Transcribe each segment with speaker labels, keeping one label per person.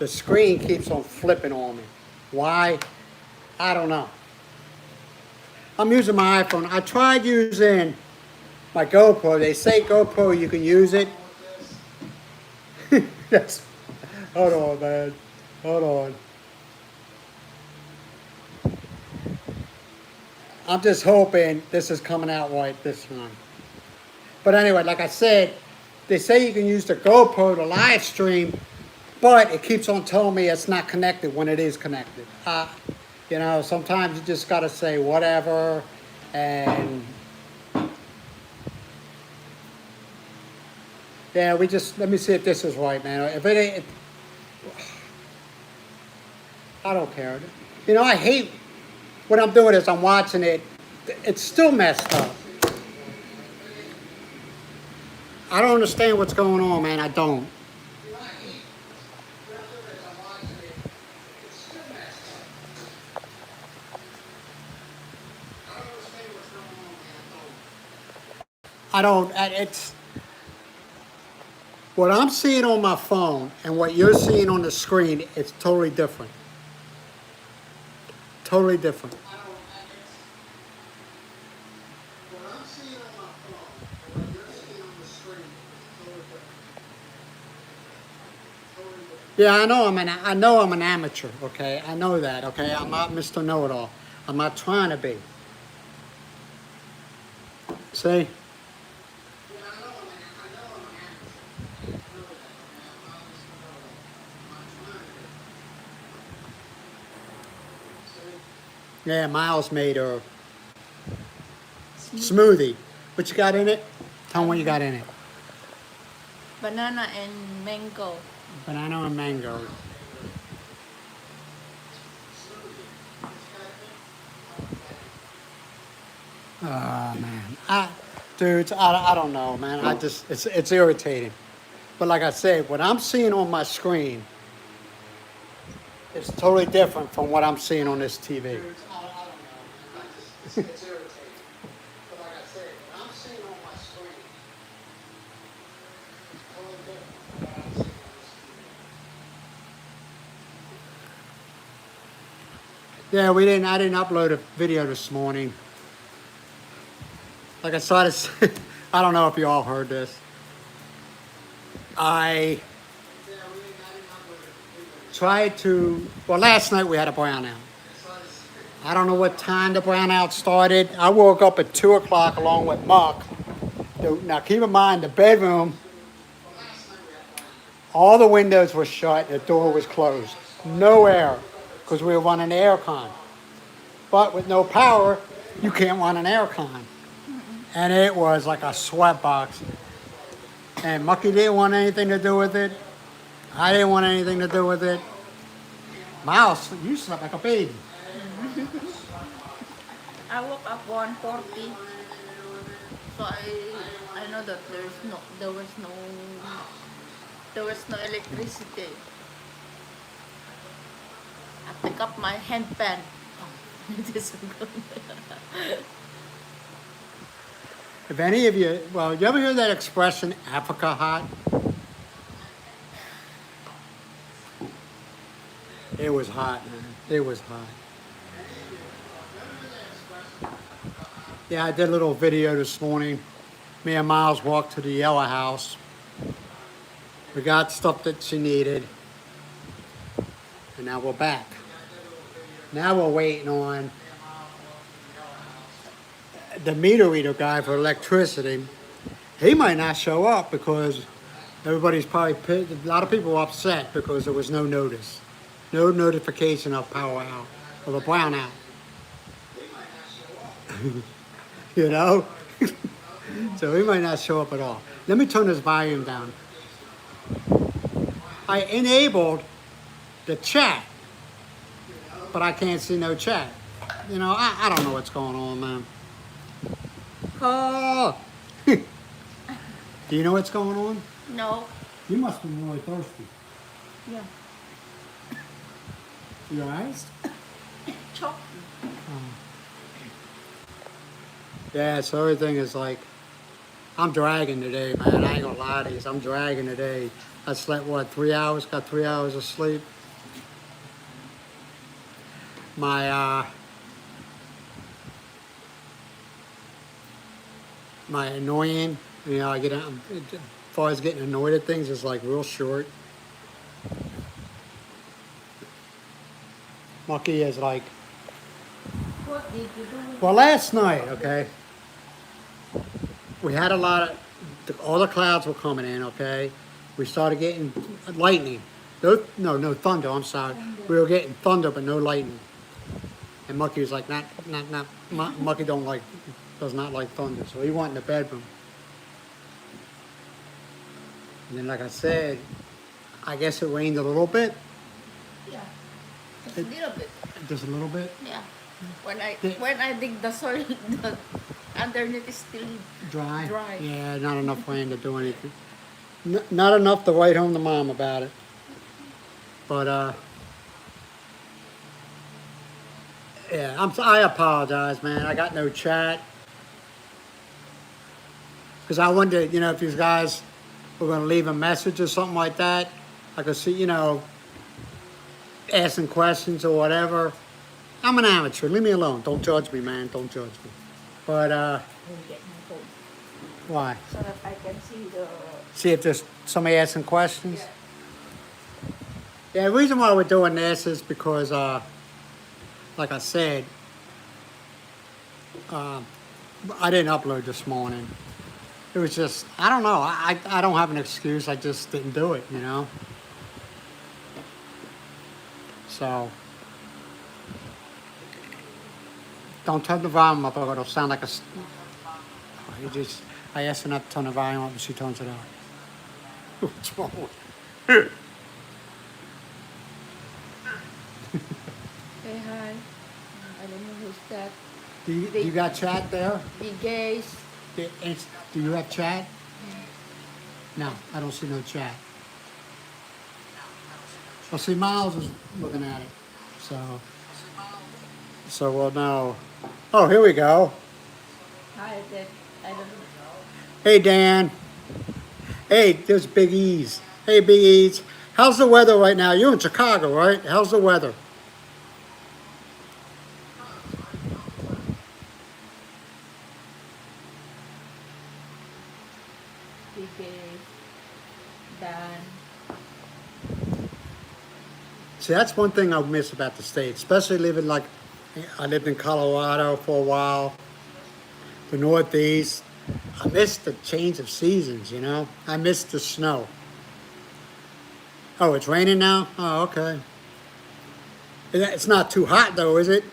Speaker 1: the screen keeps on flipping on me. Why? I don't know. I'm using my iPhone. I tried using my GoPro. They say GoPro, you can use it. Yes. Hold on, man. Hold on. I'm just hoping this is coming out right this time. But anyway, like I said, they say you can use the GoPro to live stream, but it keeps on telling me it's not connected when it is connected. You know, sometimes you just got to say whatever, and yeah, let me see if this is right, man. If it ain't, I don't care. You know, I hate what I'm doing is I'm watching it. It's still messed up. I don't understand what's going on, man. I don't. It's what I'm seeing on my phone and what you're seeing on the screen, it's totally different. Totally different. What I'm seeing on my phone and what you're seeing on the screen is totally different. Yeah, I know I'm an amateur, okay? I know that, okay? I'm not Mr. Know-It-All. I'm not trying to be. See? Yeah, Miles made a smoothie. What you got in it? Tell me what you got in it.
Speaker 2: Banana and mango.
Speaker 1: Banana and mango. Oh, man. Dudes, I don't know, man. It's irritating. But like I said, what I'm seeing on my screen is totally different from what I'm seeing on this TV. Dudes, I don't know. It's irritating. But like I said, what I'm seeing on my screen is totally different from what I'm seeing on this TV. Yeah, I didn't upload a video this morning. Like I started, I don't know if you all heard this. I tried to, well, last night we had a brownout. I don't know what time the brownout started. I woke up at 2 o'clock along with Mark. Now keep in mind, the bedroom, all the windows were shut, the door was closed. No air, because we were running the air con. But with no power, you can't run an air con. And it was like a sweatbox. And Mucky didn't want anything to do with it. I didn't want anything to do with it. Miles, you slept like a baby.
Speaker 2: I woke up 1:40, so I know that there was no electricity. I pick up my handpan. It is good.
Speaker 1: If any of you, well, you ever hear that expression, Africa hot? It was hot, man. It was hot. Yeah, I did a little video this morning. Me and Miles walked to the yellow house. We got stuff that she needed. And now we're back. Now we're waiting on the meter reader guy for electricity. He might not show up because everybody's probably pissed. A lot of people are upset because there was no notice. No notification of power out, of a brownout. You know? So he might not show up at all. Let me turn this volume down. I enabled the chat, but I can't see no chat. You know, I don't know what's going on, man. Oh! Do you know what's going on?
Speaker 2: No.
Speaker 1: You must be really thirsty.
Speaker 2: Yeah.
Speaker 1: Your eyes?
Speaker 2: Chocolate.
Speaker 1: Yeah, so everything is like I'm dragging today, man. I ain't gonna lie to you. I'm dragging today. I slept, what, 3 hours? Got 3 hours of sleep. My, my annoying, I get, as far as getting annoyed at things, is like real short. Mucky is like,
Speaker 2: What did you do?
Speaker 1: well, last night, okay, we had a lot of, all the clouds were coming in, okay? We started getting lightning. No thunder, I'm sorry. We were getting thunder, but no lightning. And Mucky was like, Mucky does not like thunder, so he went in the bedroom. And then, like I said, I guess it rained a little bit,
Speaker 2: Yeah, just a little bit.
Speaker 1: just a little bit.
Speaker 2: Yeah. When I dig the soil, the underneath is still
Speaker 1: Dry?
Speaker 2: Dry.
Speaker 1: Yeah, not enough rain to do anything. Not enough to write home to Mom about it. But, yeah, I apologize, man. I got no chat. Because I wondered, if these guys were going to leave a message or something like that. I could see, asking questions or whatever. I'm an amateur. Leave me alone. Don't judge me, man. Don't judge me. But,
Speaker 2: Let me get my phone
Speaker 1: why?
Speaker 2: so that I can see the.
Speaker 1: See if there's somebody asking questions? Yeah, the reason why we're doing this is because, like I said, I didn't upload this morning. It was just, I don't know. I don't have an excuse. I just didn't do it, So, don't turn the volume up or it'll sound like I asked her not to turn the volume up and she turns it up. What's wrong with her?
Speaker 2: Hey, hi. I don't know who's that.
Speaker 1: Do you got chat there?
Speaker 2: Big gays.
Speaker 1: Do you have chat? No, I don't see no chat. Well, see, Miles is looking at it, so we'll know. Oh, here we go.
Speaker 2: Hi, that I don't know.
Speaker 1: Hey, Dan. Hey, there's Big E's. Hey, Big E's. How's the weather right now? You're in Chicago, right? How's the weather?
Speaker 2: Big gays. Dan.
Speaker 1: See, that's one thing I miss about the States, especially living I lived in Colorado for a while, the Northeast. I miss the change of seasons, I miss the snow. Oh, it's raining now? Oh, okay. It's not too hot though, is it?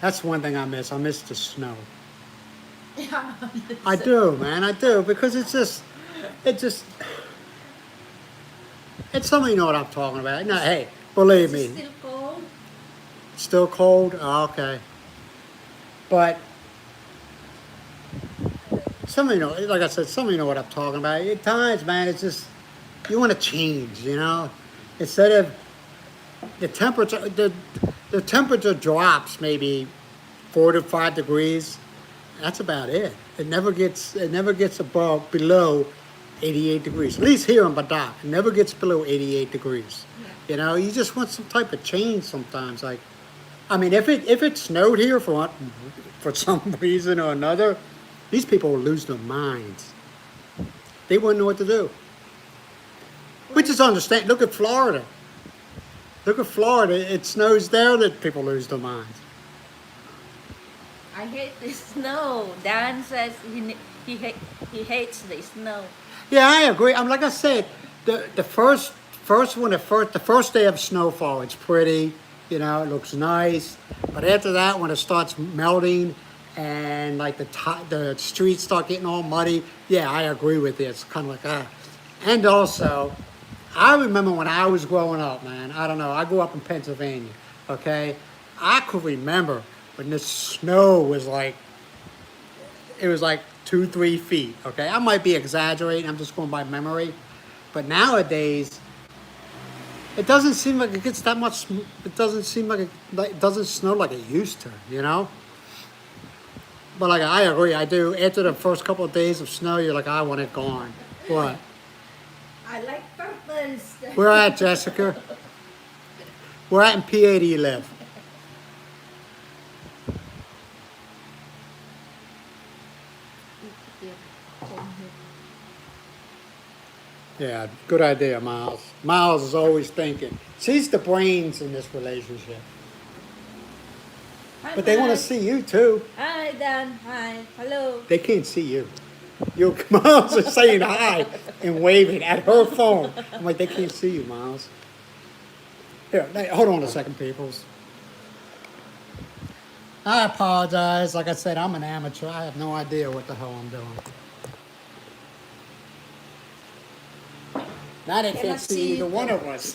Speaker 1: That's one thing I miss. I miss the snow.
Speaker 2: Yeah.
Speaker 1: I do, man. I do, because it's some of you know what I'm talking about. No, hey, believe
Speaker 2: It's
Speaker 1: me.
Speaker 2: still cold.
Speaker 1: Still cold? Oh, okay. But some of you know, like I said, some of you know what I'm talking about. At times, man, it's just, you want to change, Instead of the temperature drops maybe 4 to 5 degrees. That's about it. It never gets below 88 degrees. At least here in Badak, it never gets below 88 degrees. You just want some type of change sometimes. Like, I mean, if it snowed here for some reason or another, these people would lose their minds. They wouldn't know what to do. We just understand. Look at Florida. It snows there that people lose their minds.
Speaker 2: I hate the snow. Dan says he hates the snow.
Speaker 1: Yeah, I agree. Like I said, the first day of snowfall, it's pretty. It looks nice. But after that, when it starts melting and like the streets start getting all muddy, yeah, I agree with you. It's kind of like And also, I remember when I was growing up, man. I don't know. I grew up in Pennsylvania. Okay, I could remember when the snow was like 2-3 feet. Okay, I might be exaggerating. I'm just going by memory. But nowadays, It doesn't seem like it gets that much. It doesn't seem like it doesn't snow like it used to, you know. But like I agree, I do. After the first couple of days of snow, you're like, I want it gone. What?
Speaker 2: I like turtles.
Speaker 1: Where at, Jessica? Where at in PA do you live? Yeah, good idea, Miles. Miles is always thinking. She's the brains in this relationship.
Speaker 2: Hi,
Speaker 1: But they want to
Speaker 2: Mike.
Speaker 1: see you too.
Speaker 2: Hi, Dan. Hi. Hello.
Speaker 1: They can't see you. You Miles is saying hi and waving at her phone. I'm like, they can't see you, Miles. Here, hold on a second, peoples. I apologize. Like I said, I'm an amateur. I have no idea what the hell I'm doing. Now they can't
Speaker 2: Cannot
Speaker 1: see
Speaker 2: see
Speaker 1: either
Speaker 2: you
Speaker 1: one
Speaker 2: too.
Speaker 1: of us.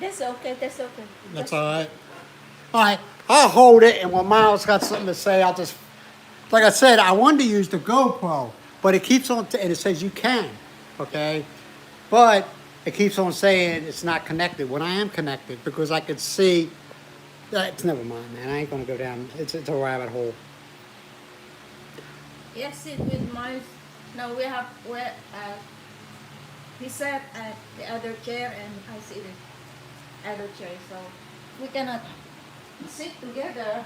Speaker 2: That's okay. That's okay.
Speaker 1: That's all right. All right, I'll hold it, and when Miles got something to say, I'll just, like I said, I wanted to use the GoPro, but it keeps on, and it says you can, okay? But it keeps on saying it's not connected when I am connected because I could see, it's never mind, man. I ain't gonna go down, it's a rabbit hole.
Speaker 2: Yes, sit with my. No, we have. He sat at the other chair and I sit in the other chair, so we cannot sit together.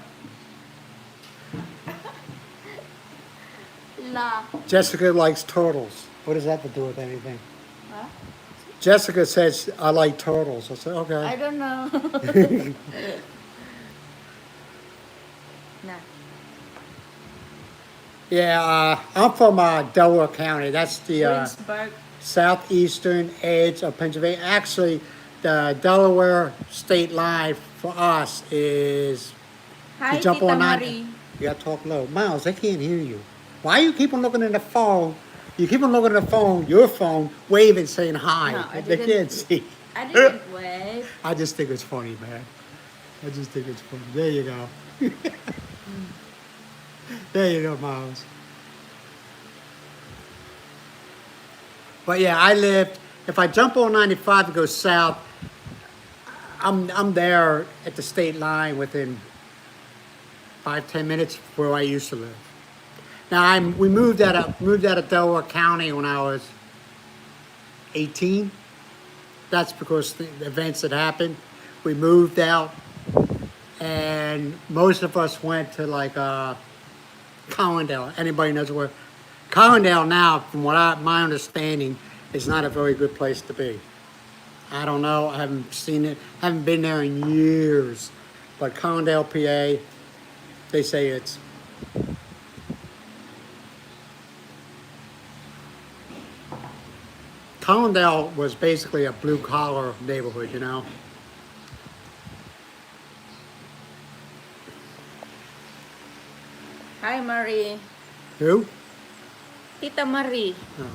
Speaker 2: La.
Speaker 1: Jessica likes turtles. What does that have to do with anything?
Speaker 2: Huh?
Speaker 1: Jessica says, I like turtles. I said, okay.
Speaker 2: I don't know. Nah.
Speaker 1: Yeah, I'm from Delaware County. That's the
Speaker 2: Greensburg.
Speaker 1: southeastern edge of Pennsylvania. Actually, the Delaware state line for us is
Speaker 2: Hi,
Speaker 1: you jump
Speaker 2: Tita
Speaker 1: on
Speaker 2: Marie.
Speaker 1: You gotta talk low. Miles, they can't hear you. Why you keep on looking at the phone? You keep on looking at the phone, your phone, waving, saying hi.
Speaker 2: No, I
Speaker 1: They
Speaker 2: didn't.
Speaker 1: can't see.
Speaker 2: I didn't wave.
Speaker 1: I just think it's funny, man. I just think it's funny. There you go. There you go, Miles. But yeah, I lived, if I jump on 95 to go south, I'm there at the state line within 5-10 minutes where I used to live. Now we moved out of Delaware County when I was 18. That's because the events that happened. We moved out, and most of us went to like Collindale. Anybody knows where Collindale now, from what my understanding, is not a very good place to be. I don't know. I haven't seen it. Haven't been there in years. But Collindale, PA, they say it's. Collindale was basically a blue collar neighborhood, you know.
Speaker 2: Hi, Marie.
Speaker 1: Who?
Speaker 2: Tita Marie.
Speaker 1: Oh.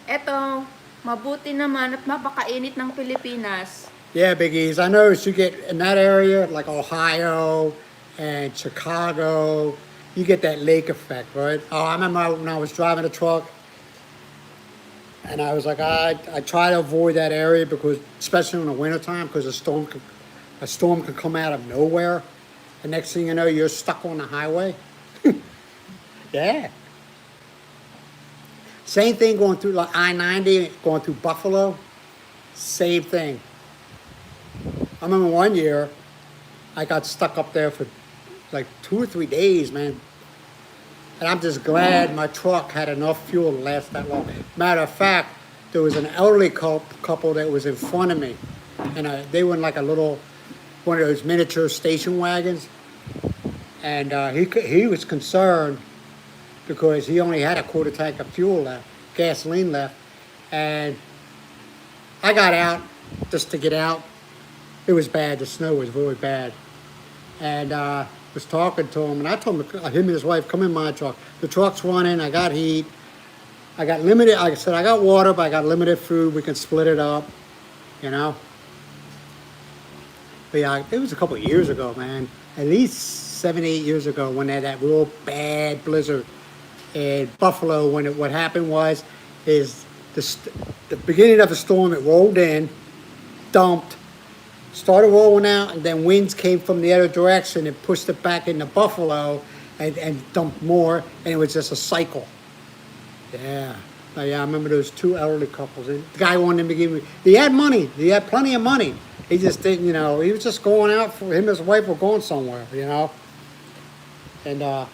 Speaker 2: Eto, mabuti naman at mapakainit ng Pilipinas.
Speaker 1: Yeah, Biggies. I noticed you get in that area, like Ohio and Chicago, you get that lake effect, right? Oh, I remember when I was driving a truck, and I was like, I try to avoid that area because, especially in the wintertime, because a storm could come out of nowhere. The next thing you know, you're stuck on the highway. Yeah. Same thing going through like I-90, going through Buffalo. Same thing. I remember one year, I got stuck up there for like 2 or 3 days, man. And I'm just glad my truck had enough fuel to last that long. Matter of fact, there was an elderly couple that was in front of me. And they were in like a little, one of those miniature station wagons. And he was concerned because he only had a quarter tank of fuel left, gasoline left. And I got out just to get out. It was bad. The snow was really bad. And was talking to him, and I told him, him and his wife, come in my truck. The truck's running. I got heat. I got limited, like I said, I got water, but I got limited food. We can split it up, you know. But yeah, it was a couple of years ago, man. At least 7, 8 years ago when they had that real bad blizzard. in Buffalo when what happened was is the beginning of the storm, it rolled in, dumped, started rolling out, and then winds came from the other direction and pushed it back into Buffalo and dumped more, and it was just a cycle. Yeah. Oh, yeah, I remember those two elderly couples. And the guy wanted to give me, he had money. He had plenty of money. He just didn't, he was just going out for him and his wife were going somewhere, And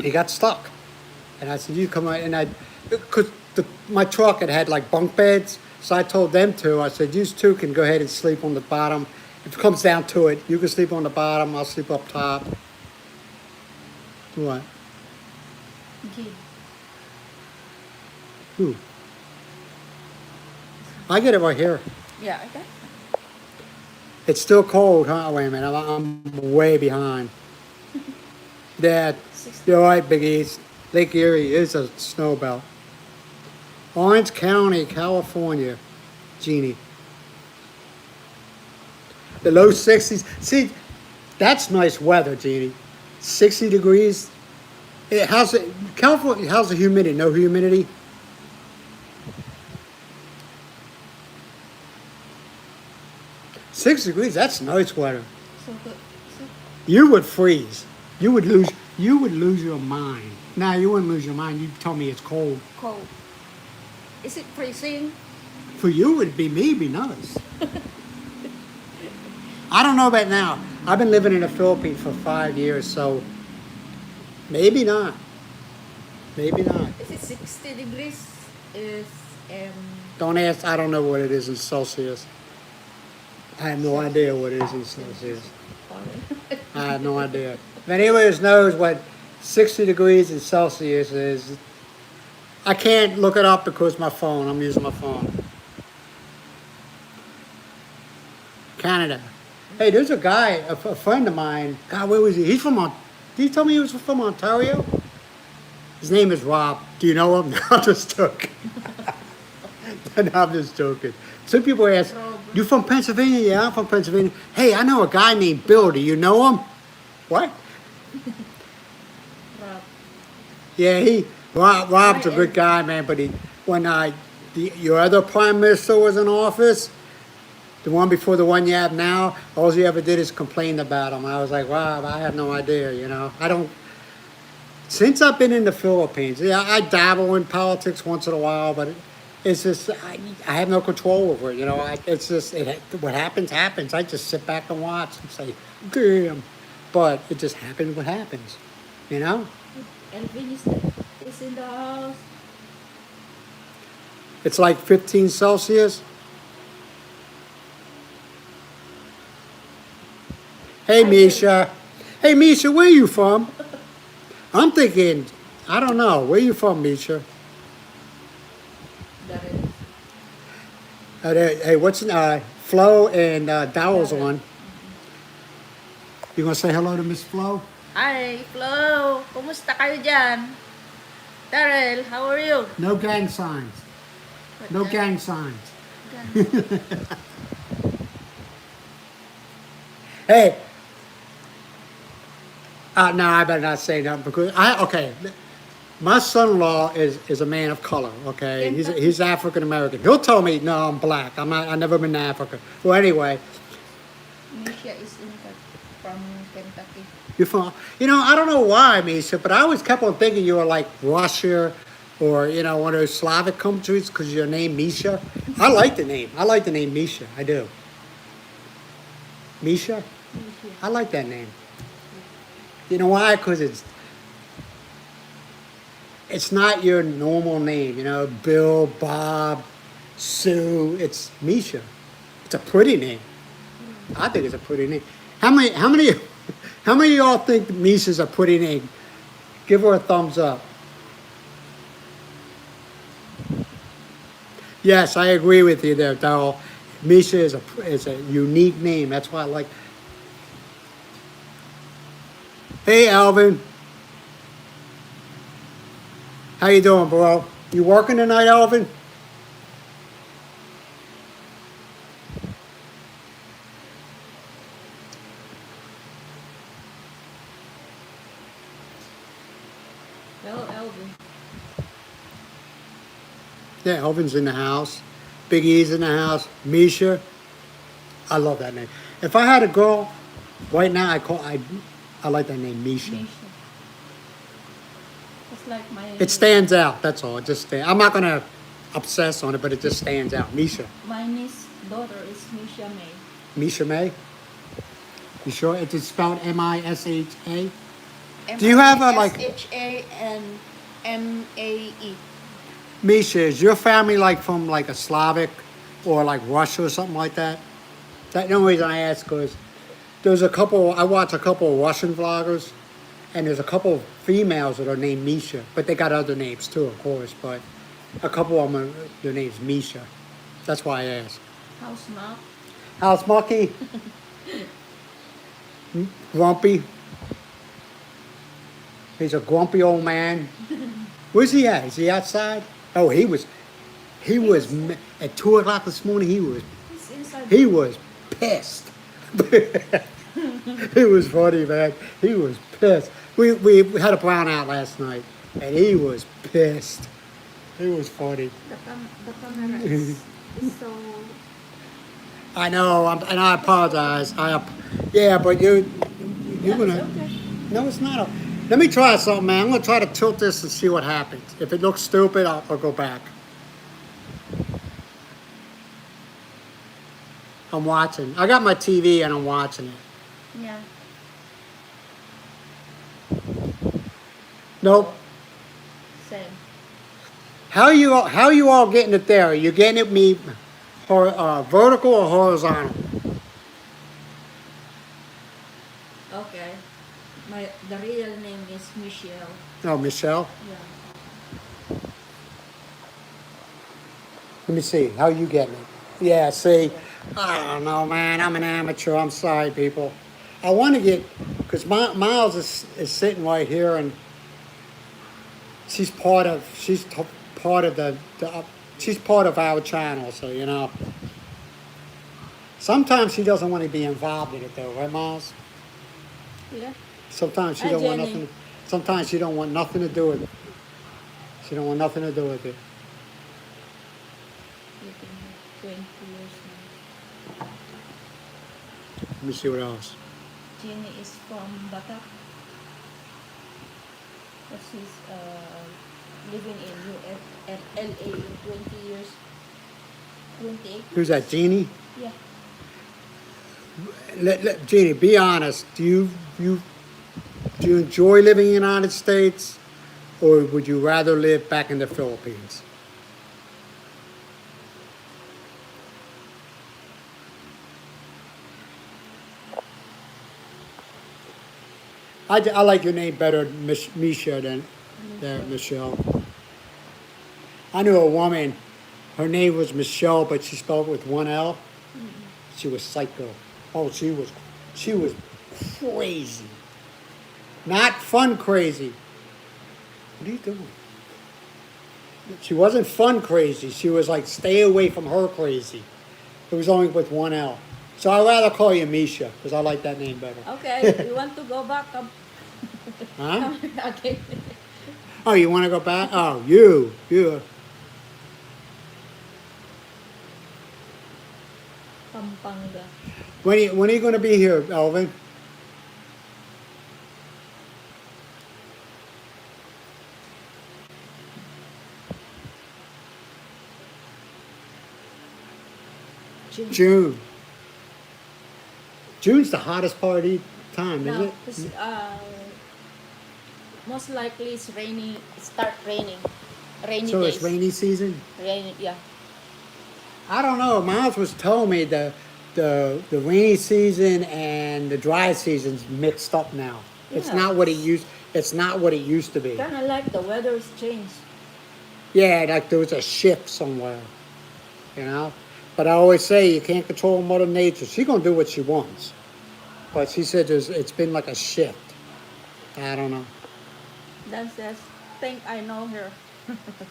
Speaker 1: he got stuck. And I said, you come out. And because my truck, it had like bunk beds. So I told them to. I said, you two can go ahead and sleep on the bottom. If it comes down to it, you can sleep on the bottom. I'll sleep up top. What?
Speaker 2: Okay.
Speaker 1: Who? I get it right here.
Speaker 2: Yeah, I got.
Speaker 1: It's still cold, huh? Wait a minute, I'm way behind. Yeah, you're right, Big East. Lake Erie is a snow belt. Orange County, California, Jeannie. The low 60s. See, that's nice weather, Jeannie. 60 degrees. California, how's the humidity? No humidity? Six degrees, that's nice weather.
Speaker 2: So good. So
Speaker 1: You would freeze. You would lose your mind. Nah, you wouldn't lose your mind. You'd tell me it's cold.
Speaker 2: cold. Is it freezing?
Speaker 1: For you, it'd be me, be nice. I don't know about now. I've been living in the Philippines for 5 years, so maybe not. Maybe not.
Speaker 2: Is it 60 degrees? Is
Speaker 1: Don't ask. I don't know what it is in Celsius. I have no idea what it is in Celsius. I have no idea. If anybody knows what 60 degrees in Celsius is, I can't look it up because my phone. I'm using my phone. Canada. Hey, there's a guy, a friend of mine. God, where was he? He's from Did he tell me he was from Ontario? His name is Rob. Do you know him? No, I'm just joking. No, I'm just joking. Some people ask, you from Pennsylvania? Yeah, I'm from Pennsylvania. Hey, I know a guy named Bill. Do you know him? What?
Speaker 2: Rob.
Speaker 1: Yeah, Rob's a good guy, man. But when your other prime minister was in office, the one before the one you have now, all he ever did is complain about him. I was like, Rob, I have no idea. I don't. Since I've been in the Philippines, yeah, I dabble in politics once in a while, but it's just I have no control over it. It's just what happens happens. I just sit back and watch and say, damn. But it just happens what happens.
Speaker 2: Elvin is in the house.
Speaker 1: It's like 15 Celsius. Hey, Misha. Hey, Misha, where you from? I'm thinking, I don't know. Where you from, Misha?
Speaker 2: That is.
Speaker 1: Hey, what's Flo and Dowell's on? You gonna say hello to Miss Flo?
Speaker 2: Hi, Flo. Kumusta kayo dyan? Daryl, how are you?
Speaker 1: No gang signs. No gang signs. Hey. No, I better not say that because okay. My son-in-law is a man of color. Okay, he's African American. He'll tell me, no, I'm black. I've never been to Africa. Well, anyway.
Speaker 2: Misha is from Kentucky.
Speaker 1: You're from, I don't know why, Misha, but I always kept on thinking you were like Russia or, one of those Slavic countries because your name Misha. I like the name. I like the name Misha. I do. Misha? I like that name. You know why? Because it's not your normal name, Bill, Bob, Sue. It's Misha. It's a pretty name. I think it's a pretty name. How many of y'all think Misha's a pretty name? Give her a thumbs up. Yes, I agree with you there, Darryl. Misha is a unique name. That's why I like. Hey, Alvin. How you doing, bro? You working tonight, Alvin?
Speaker 2: Elvin.
Speaker 1: Yeah, Elvin's in the house. Big E's in the house. Misha. I love that name. If I had a girl right now, I like that name, Misha.
Speaker 2: Misha. It's like my.
Speaker 1: It stands out. That's all. It just I'm not gonna obsess on it, but it just stands out. Misha.
Speaker 2: My niece daughter is Misha May.
Speaker 1: Misha May. You sure? It's spelled Misha. Do you have a, like-
Speaker 2: SHA and MAE?
Speaker 1: Misha, is your family like from like a Slavic or like Russia or something like that? That's the only reason I ask because I watch a couple of Russian vloggers, and there's a couple of females that are named Misha, but they got other names too, of course, but a couple of them, their name's Misha. That's why I ask.
Speaker 2: House map.
Speaker 1: How's Mucky? Grumpy. He's a grumpy old man. Where's he at? Is he outside? Oh, he was at 2 o'clock this morning.
Speaker 2: It's inside.
Speaker 1: He was pissed. It was funny, man. He was pissed. We had a brownout last night, and he was pissed. It was funny.
Speaker 2: The camera is so.
Speaker 1: I know, and I apologize. Yeah, but you're gonna.
Speaker 2: Okay.
Speaker 1: No, it's not. Let me try something, man. I'm gonna try to tilt this and see what happens. If it looks stupid, I'll go back. I'm watching. I got my TV and I'm watching it.
Speaker 2: Yeah.
Speaker 1: Nope.
Speaker 2: Same.
Speaker 1: How you all getting it there? Are you getting it vertical or horizontal?
Speaker 2: Okay. The real name is Michelle.
Speaker 1: Oh, Michelle.
Speaker 2: Yeah.
Speaker 1: Let me see. How you getting it? Yeah, see. I don't know, man. I'm an amateur. I'm sorry, people. I want to get, because Miles is sitting right here, and she's part of our channel. So you know. Sometimes she doesn't want to be involved in it, though, right, Miles?
Speaker 2: Yeah.
Speaker 1: Sometimes she
Speaker 2: Hi,
Speaker 1: don't want
Speaker 2: Jenny.
Speaker 1: nothing. Sometimes she don't want nothing to do with it. She don't want nothing to do with it.
Speaker 2: You've been 20 years now.
Speaker 1: Let me see what else.
Speaker 2: Jenny is from Batak. But she's living in US and LA 20 years. 28.
Speaker 1: Who's that, Jeannie?
Speaker 2: Yeah.
Speaker 1: Jeannie, be honest. Do you enjoy living in the United States, or would you rather live back in the Philippines? I like your name better, Misha, than Michelle. I knew a woman. Her name was Michelle, but she spelled it with one L. She was psycho. Oh, she was crazy. Not fun crazy. What are you doing? She wasn't fun crazy. She was like, stay away from her crazy. It was only with one L. So I'd rather call you Misha, because I like that name better.
Speaker 2: Okay, you want to go back?
Speaker 1: Huh?
Speaker 2: Okay.
Speaker 1: Oh, you want to go back? Oh, you.
Speaker 2: Pampanga.
Speaker 1: When are you going to be here, Elvin? June. June's the hottest party time,
Speaker 2: No,
Speaker 1: is it?
Speaker 2: it's, most likely it's rainy. Start raining. Rainy
Speaker 1: So
Speaker 2: days.
Speaker 1: it's rainy season?
Speaker 2: Rainy, yeah.
Speaker 1: I don't know. Miles was telling me the rainy season and the dry season's mixed up now. It's
Speaker 2: Yeah.
Speaker 1: not what it used. It's not what it used to be.
Speaker 2: Kind of like the weather's changed.
Speaker 1: Yeah, like there was a shift somewhere, you know. But I always say you can't control Mother Nature. She's gonna do what she wants. But she said it's been like a shift. I don't know.
Speaker 2: That's think I know her.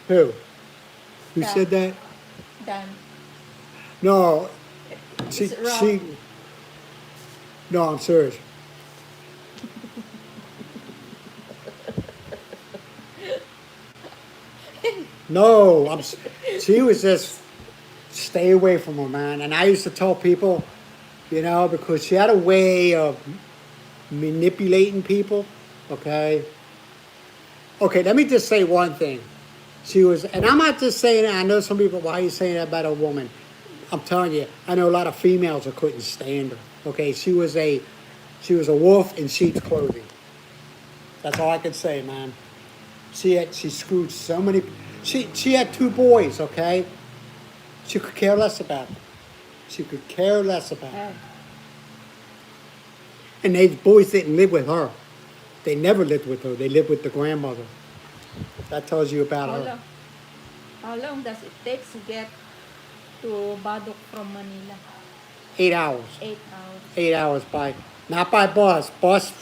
Speaker 1: Who? Who
Speaker 2: Dan.
Speaker 1: said that?
Speaker 2: Dan.
Speaker 1: No.
Speaker 2: Is it wrong?
Speaker 1: No, I'm serious. No, she was just stay away from her, man. And I used to tell people, because she had a way of manipulating people. Okay. Okay, let me just say one thing. She was, and I'm not just saying it. I know some people, why are you saying that about a woman? I'm telling you, I know a lot of females that couldn't stand her. Okay, she was a wolf in sheep's clothing. That's all I can say, man. She screwed so many. She had two boys. Okay, she could care less about them. She could care less about them. And these boys didn't live with her. They never lived with her. They lived with the grandmother. That tells you about
Speaker 2: How
Speaker 1: her.
Speaker 2: long, how long does it take to get to Badok from Manila?
Speaker 1: 8 hours.
Speaker 2: 8 hours.
Speaker 1: 8 hours not by bus. Bus,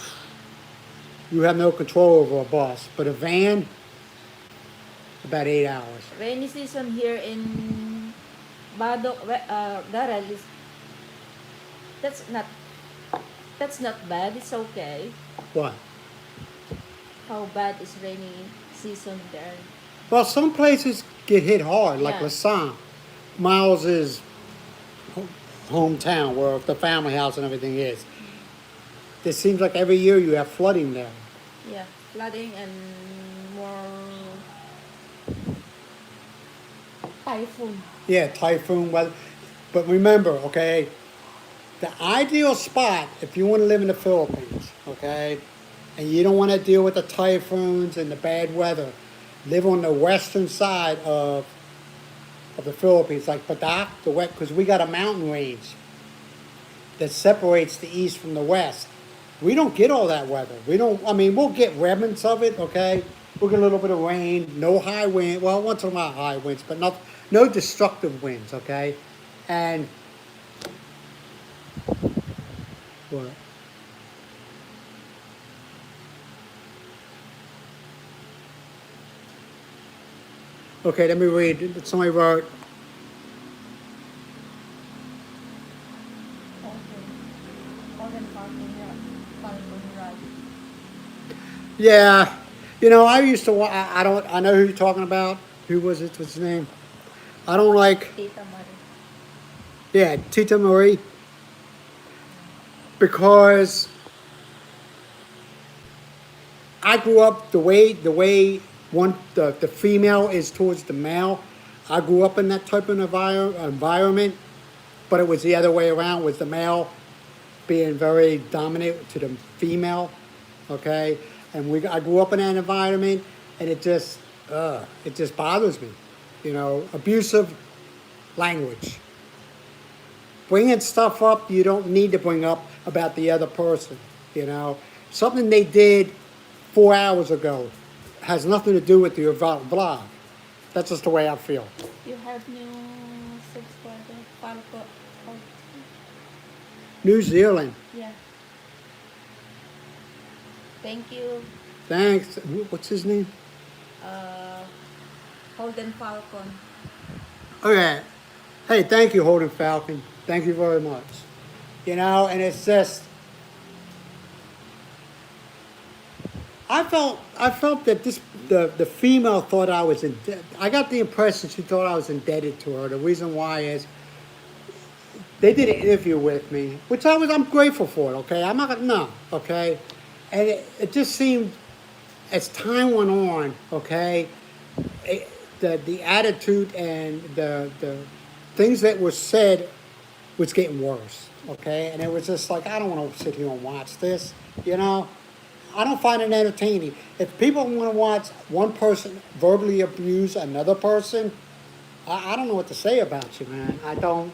Speaker 1: you have no control over a bus. But a van, about 8 hours.
Speaker 2: Rainy season here in Badok, Garal is that's not that's not bad. It's okay.
Speaker 1: What?
Speaker 2: How bad is rainy season there?
Speaker 1: Well, some places get hit hard, like
Speaker 2: Yeah.
Speaker 1: Lasan. Miles' hometown, where the family house and everything is. It seems like every year you have flooding there.
Speaker 2: Yeah, flooding and more typhoon.
Speaker 1: Yeah, typhoon weather. But remember, okay, the ideal spot if you want to live in the Philippines, okay, and you don't want to deal with the typhoons and the bad weather, live on the western side of the Philippines, like Padak, the west, because we got a mountain range that separates the east from the west. We don't get all that weather. We don't. I mean, we'll get remnants of it. Okay, we'll get a little bit of rain, no high wind. Well, once in a while high winds, but no destructive winds. Okay, and what? Okay, let me read. Somebody wrote, yeah, I used to. I don't. I know who you're talking about. Who was it? What's his name? I don't like.
Speaker 2: Tita Marie.
Speaker 1: Yeah, Tita Marie. Because I grew up the way the female is towards the male. I grew up in that type of environment, but it was the other way around, with the male being very dominant to the female. Okay, and I grew up in that environment, and it just bothers me. Abusive language. Bringing stuff up you don't need to bring up about the other person. Something they did 4 hours ago has nothing to do with your vlog. That's just the way I feel.
Speaker 2: You have new subscriber, Falco.
Speaker 1: New Zealand.
Speaker 2: Yeah. Thank you,
Speaker 1: Thanks. What's his name?
Speaker 2: Holden Falcon.
Speaker 1: Okay. Hey, thank you, Holden Falcon. Thank you very much. And it's just, I felt that the female thought I was I got the impression she thought I was indebted to her. The reason why is they did an interview with me, which I'm grateful for. Okay, I'm not no. Okay, and it just seemed as time went on. Okay, the attitude and the things that were said was getting worse. Okay, and it was just like, I don't want to sit here and watch this. I don't find it entertaining. If people want to watch one person verbally abuse another person, I don't know what to say about you, man. I don't.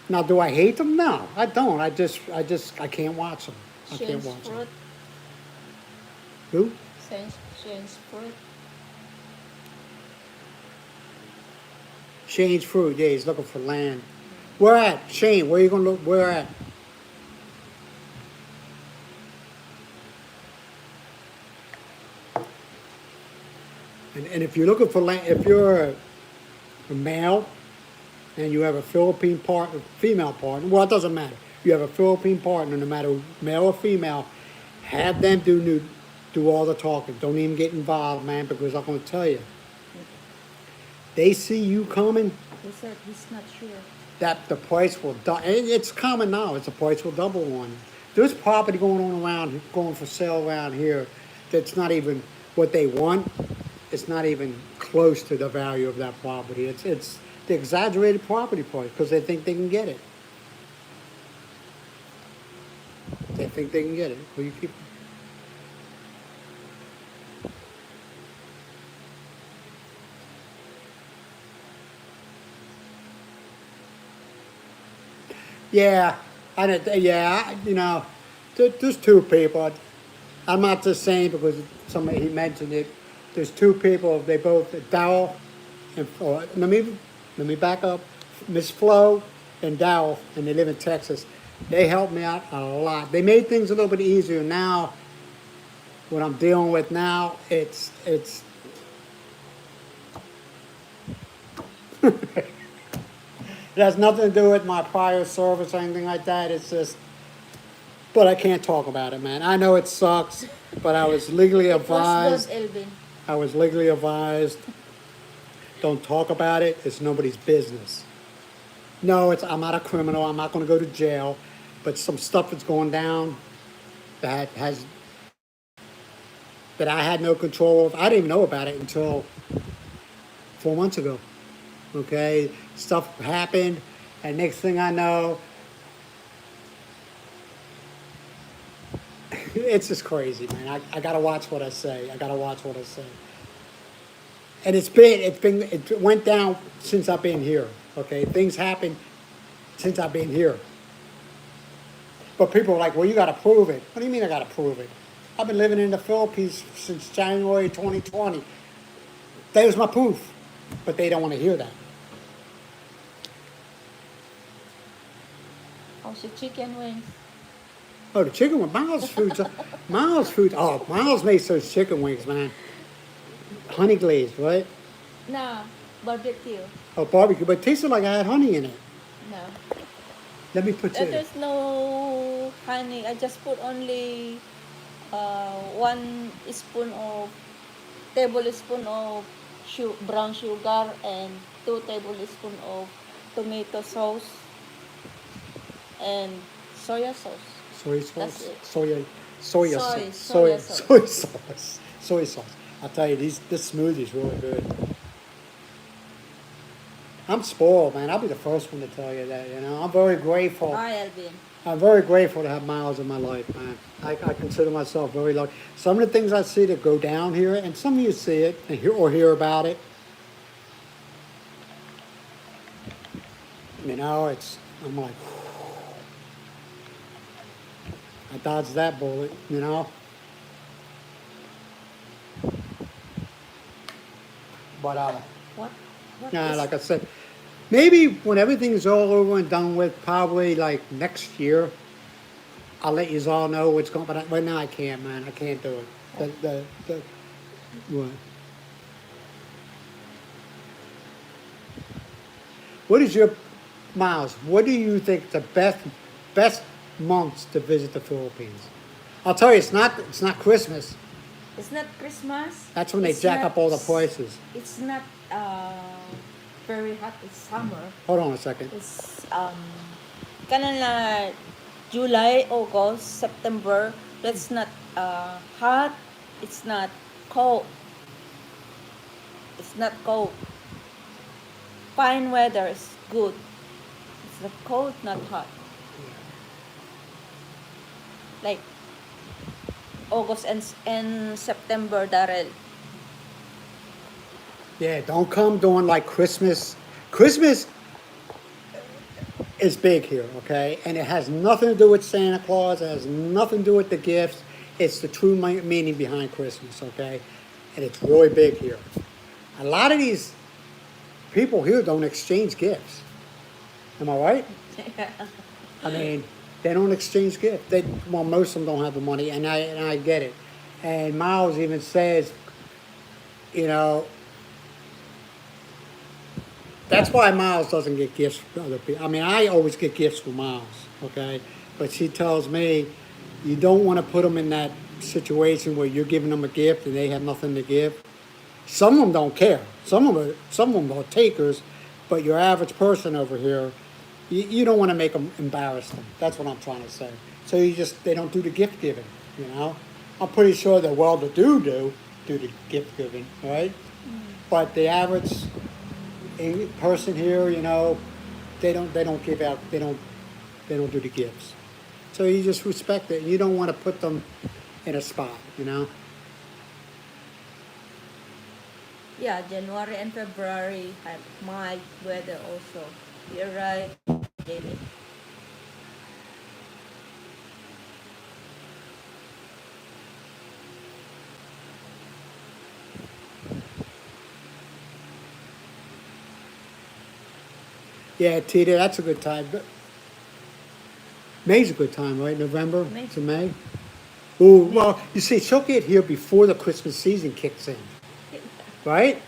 Speaker 1: Now, do I hate them? No, I don't. I can't watch them. I can't watch them. Who?
Speaker 2: Shane's fruit.
Speaker 1: Shane's fruit. Yeah, he's looking for land. Where at? Shane, where you gonna look? Where at? And if you're looking for land, if you're a male and you have a Philippine partner, female partner, well, it doesn't matter. You have a Philippine partner, no matter male or female, have them do all the talking. Don't even get involved, man, because I'm going to tell you, they see you coming,
Speaker 2: He said he's not sure.
Speaker 1: that the price will double. It's common now. It's the price will double on you. There's property going on around, going for sale around here that's not even what they want. It's not even close to the value of that property. It's the exaggerated property price because they think they can get it. They think they can get it. Will you keep? Yeah, I don't. Yeah, there's two people. I'm not just saying because somebody he mentioned it. There's two people. They both Dowell and let me back up. Miss Flo and Dowell, and they live in Texas. They helped me out a lot. They made things a little bit easier now. What I'm dealing with now, it's it has nothing to do with my prior service or anything like that. It's just, but I can't talk about it, man. I know it sucks, but I was legally
Speaker 2: It was
Speaker 1: advised.
Speaker 2: good, Elvin.
Speaker 1: I was legally advised. Don't talk about it. It's nobody's business. No, I'm not a criminal. I'm not going to go to jail. But some stuff that's going down that I had no control of. I didn't even know about it until 4 months ago. Okay, stuff happened, and next thing I know, it's just crazy, man. I gotta watch what I say. I gotta watch what I say. And it went down since I've been here. Okay, things happen since I've been here. But people are like, well, you got to prove it. What do you mean I got to prove it? I've been living in the Philippines since January 2020. There's my proof. But they don't want to hear that.
Speaker 2: How's your chicken wings?
Speaker 1: Oh, the chicken wings. Miles makes those chicken wings, man. Honey glazed, right?
Speaker 2: No, barbecue.
Speaker 1: Oh, barbecue. But it tasted like I had honey in it.
Speaker 2: No.
Speaker 1: Let me put you.
Speaker 2: There's no honey. I just put only 1 tablespoon of brown sugar and 2 tablespoons of tomato sauce and soya sauce.
Speaker 1: Soy sauce?
Speaker 2: That's it.
Speaker 1: Soya
Speaker 2: Soy
Speaker 1: sauce.
Speaker 2: sauce.
Speaker 1: Soy sauce. I'll tell you, this smoothie's really good. I'm spoiled, man. I'll be the first one to tell you that, I'm very grateful.
Speaker 2: Hi, Alvin.
Speaker 1: I'm very grateful to have Miles in my life, man. I consider myself very lucky. Some of the things I see that go down here, and some of you see it and hear about it. I'm like, I dodged that bullet, But,
Speaker 2: What? What
Speaker 1: yeah,
Speaker 2: is-
Speaker 1: like I said, maybe when everything's all over and done with, probably like next year, I'll let you all know what's going. But right now I can't, man. I can't do it. What? What is your Miles? What do you think the best months to visit the Philippines? I'll tell you, it's not Christmas.
Speaker 2: It's not Christmas.
Speaker 1: That's when they
Speaker 2: It's
Speaker 1: jack
Speaker 2: not-
Speaker 1: up all the prices.
Speaker 2: It's not very hot. It's summer.
Speaker 1: Hold on a second.
Speaker 2: It's kanan na July, August, September. That's not hot. It's not cold. It's not cold. Fine weather is good. It's not cold, not hot. Like August and September, Darrell.
Speaker 1: Yeah, don't come during like Christmas. Christmas is big here, okay? And it has nothing to do with Santa Claus. It has nothing to do with the gifts. It's the true meaning behind Christmas, okay? And it's really big here. A lot of these people here don't exchange gifts. Am I right? I mean, they don't exchange gifts. Most of them don't have the money, and I get it. And Miles even says, that's why Miles doesn't get gifts from other people. I mean, I always get gifts from Miles, okay? But she tells me, you don't want to put them in that situation where you're giving them a gift and they have nothing to give. Some of them don't care. Some of them are takers, but your average person over here, you don't want to make them embarrass them. That's what I'm trying to say. So they don't do the gift giving. You know, I'm pretty sure the well-to-do do the gift giving, right? But the average person here, you know, they don't give out. They don't do the gifts. So you just respect it. You don't want to put them in a spot, you know.
Speaker 2: Yeah, January and February have mild weather also. You're right, Jamie.
Speaker 1: Yeah, Tita, that's a good time. But May's a good time, right? November
Speaker 2: May.
Speaker 1: to May. Ooh, well, you see, she'll get here before the Christmas season kicks in, right?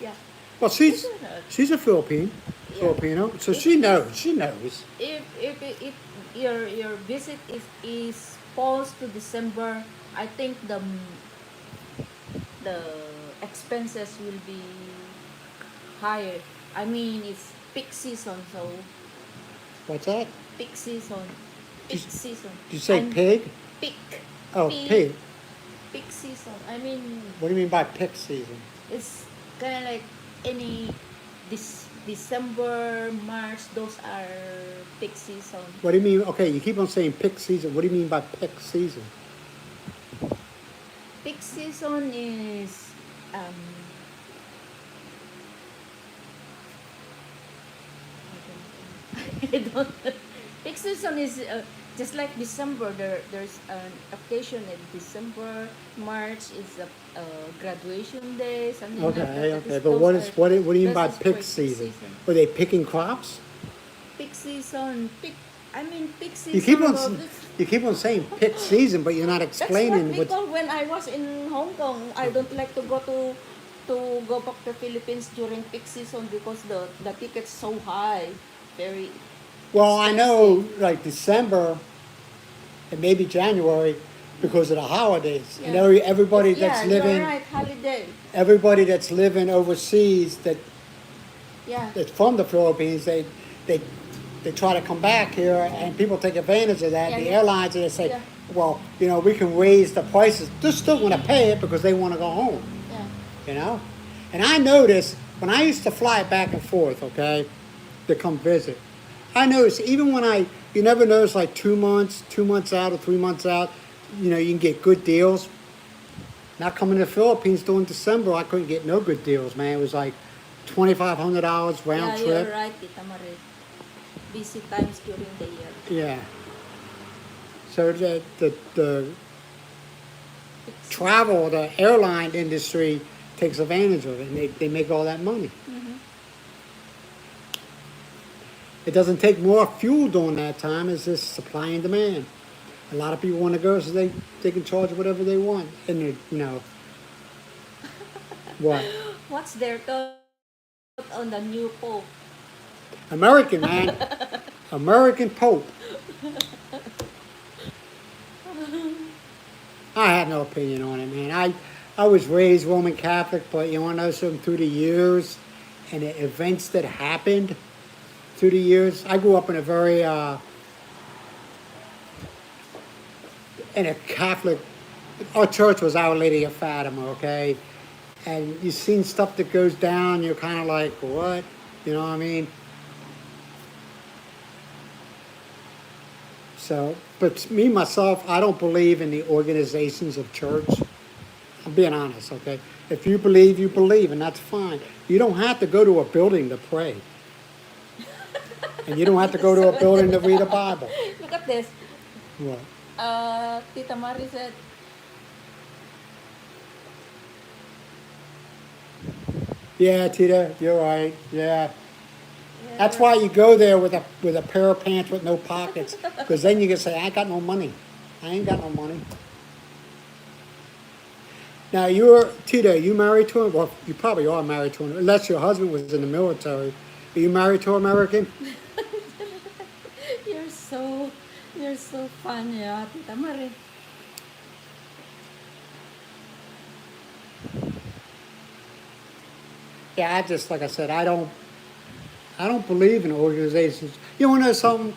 Speaker 2: Yeah.
Speaker 1: Well,
Speaker 2: Isn't it?
Speaker 1: she's a Philippine,
Speaker 2: Yeah.
Speaker 1: Filipino, so
Speaker 2: If
Speaker 1: she knows. She knows.
Speaker 2: if your visit is falls to December, I think the expenses will be higher. I mean, it's peak season, so
Speaker 1: What's that?
Speaker 2: peak season, peak season.
Speaker 1: Did you say
Speaker 2: I'm
Speaker 1: pig?
Speaker 2: peak.
Speaker 1: Oh,
Speaker 2: Peak.
Speaker 1: pig.
Speaker 2: Peak season. I mean,
Speaker 1: What do you mean by pick season?
Speaker 2: it's kind of like any this December, March. Those are peak season.
Speaker 1: What do you mean? Okay, you keep on saying pick season. What do you mean by pick season?
Speaker 2: Peak season is um. I don't. Peak season is just like December. There's an occasion in December. March is a graduation day. Something like that.
Speaker 1: Okay,
Speaker 2: That
Speaker 1: okay.
Speaker 2: is,
Speaker 1: But
Speaker 2: those
Speaker 1: what
Speaker 2: are,
Speaker 1: is what do you mean by
Speaker 2: that is
Speaker 1: pick
Speaker 2: peak
Speaker 1: season? Are they picking crops?
Speaker 2: Peak season. Peak. I mean peak season.
Speaker 1: You keep on
Speaker 2: of this-
Speaker 1: you keep on saying pick season, but you're not
Speaker 2: That's what
Speaker 1: explaining
Speaker 2: we
Speaker 1: what.
Speaker 2: call when I was in Hong Kong. I don't like to go back to Philippines during peak season because the ticket's so high, very
Speaker 1: Well, I know
Speaker 2: expensive.
Speaker 1: like December and maybe January because of the holidays. And
Speaker 2: Yeah.
Speaker 1: everybody
Speaker 2: Yeah,
Speaker 1: that's
Speaker 2: you're
Speaker 1: living
Speaker 2: right. Holiday.
Speaker 1: everybody that's living overseas
Speaker 2: Yeah.
Speaker 1: that's from the Philippines, they they try to come back here, and people take advantage of that.
Speaker 2: Yeah,
Speaker 1: The
Speaker 2: yeah.
Speaker 1: airlines, and they say,
Speaker 2: Yeah.
Speaker 1: well, you know, we can raise the prices. They're still going to pay it because they want to go home,
Speaker 2: Yeah.
Speaker 1: you know. And I noticed when I used to fly back and forth, okay, to come visit, I noticed even when you never notice like 2 months out or 3 months out, you know, you can get good deals. Not coming to the Philippines during December, I couldn't get no good deals, man. It was like $2,500 round
Speaker 2: Yeah,
Speaker 1: trip.
Speaker 2: you're right, Tita Marie. Busy times during the year.
Speaker 1: Yeah. So the
Speaker 2: Peak season.
Speaker 1: travel, the airline industry takes advantage of it, and they make all that money. It doesn't take more fuel during that time. It's just supply and demand. A lot of people want to go, so they can charge whatever they want. And you know what?
Speaker 2: What's their thought on the new pope?
Speaker 1: American man, American Pope. I have no opinion on it, man. I was raised Roman Catholic, but you want to know something? Through the years and the events that happened through the years, I grew up in a very in a Catholic. Our church was Our Lady of Fatima, okay, and you've seen stuff that goes down. You're kind of like, what? You know what I mean? So, but me myself, I don't believe in the organizations of church. I'm being honest, okay? If you believe, and that's fine. You don't have to go to a building to pray, and you don't have to go to a building to read a Bible.
Speaker 2: Look at this.
Speaker 1: What?
Speaker 2: Tita Marie said,
Speaker 1: Yeah, Tita, you're right. Yeah,
Speaker 2: yeah,
Speaker 1: that's why you go there with a pair of pants with no pockets, because then you can say, I ain't got no money. I ain't got no money. Now Tita, you married to him? Well, you probably are married to him, unless your husband was in the military. Are you married to an American?
Speaker 2: you're so, you're so funny, Tita Marie.
Speaker 1: Yeah, I just like I said, I don't believe in organizations. You want to know something?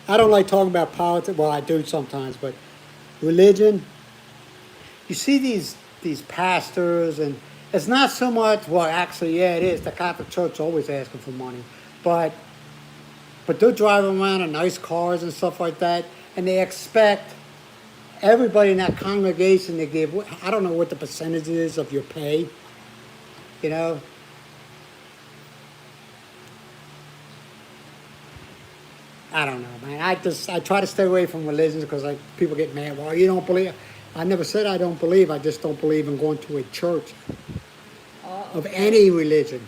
Speaker 1: I don't like talking about politics. Well, I do sometimes, but religion. You see these pastors, and it's not so much. Well, actually, yeah, it is. The Catholic Church always asking for money, but they're driving around in nice cars and stuff like that, and they expect everybody in that congregation to give. I don't know what the percentage is of your pay. You know, I don't know, man. I try to stay away from religions because like people get mad. Well, you don't believe. I never said I don't believe. I just don't believe in going to a church
Speaker 2: Oh,
Speaker 1: of
Speaker 2: okay.
Speaker 1: any religion.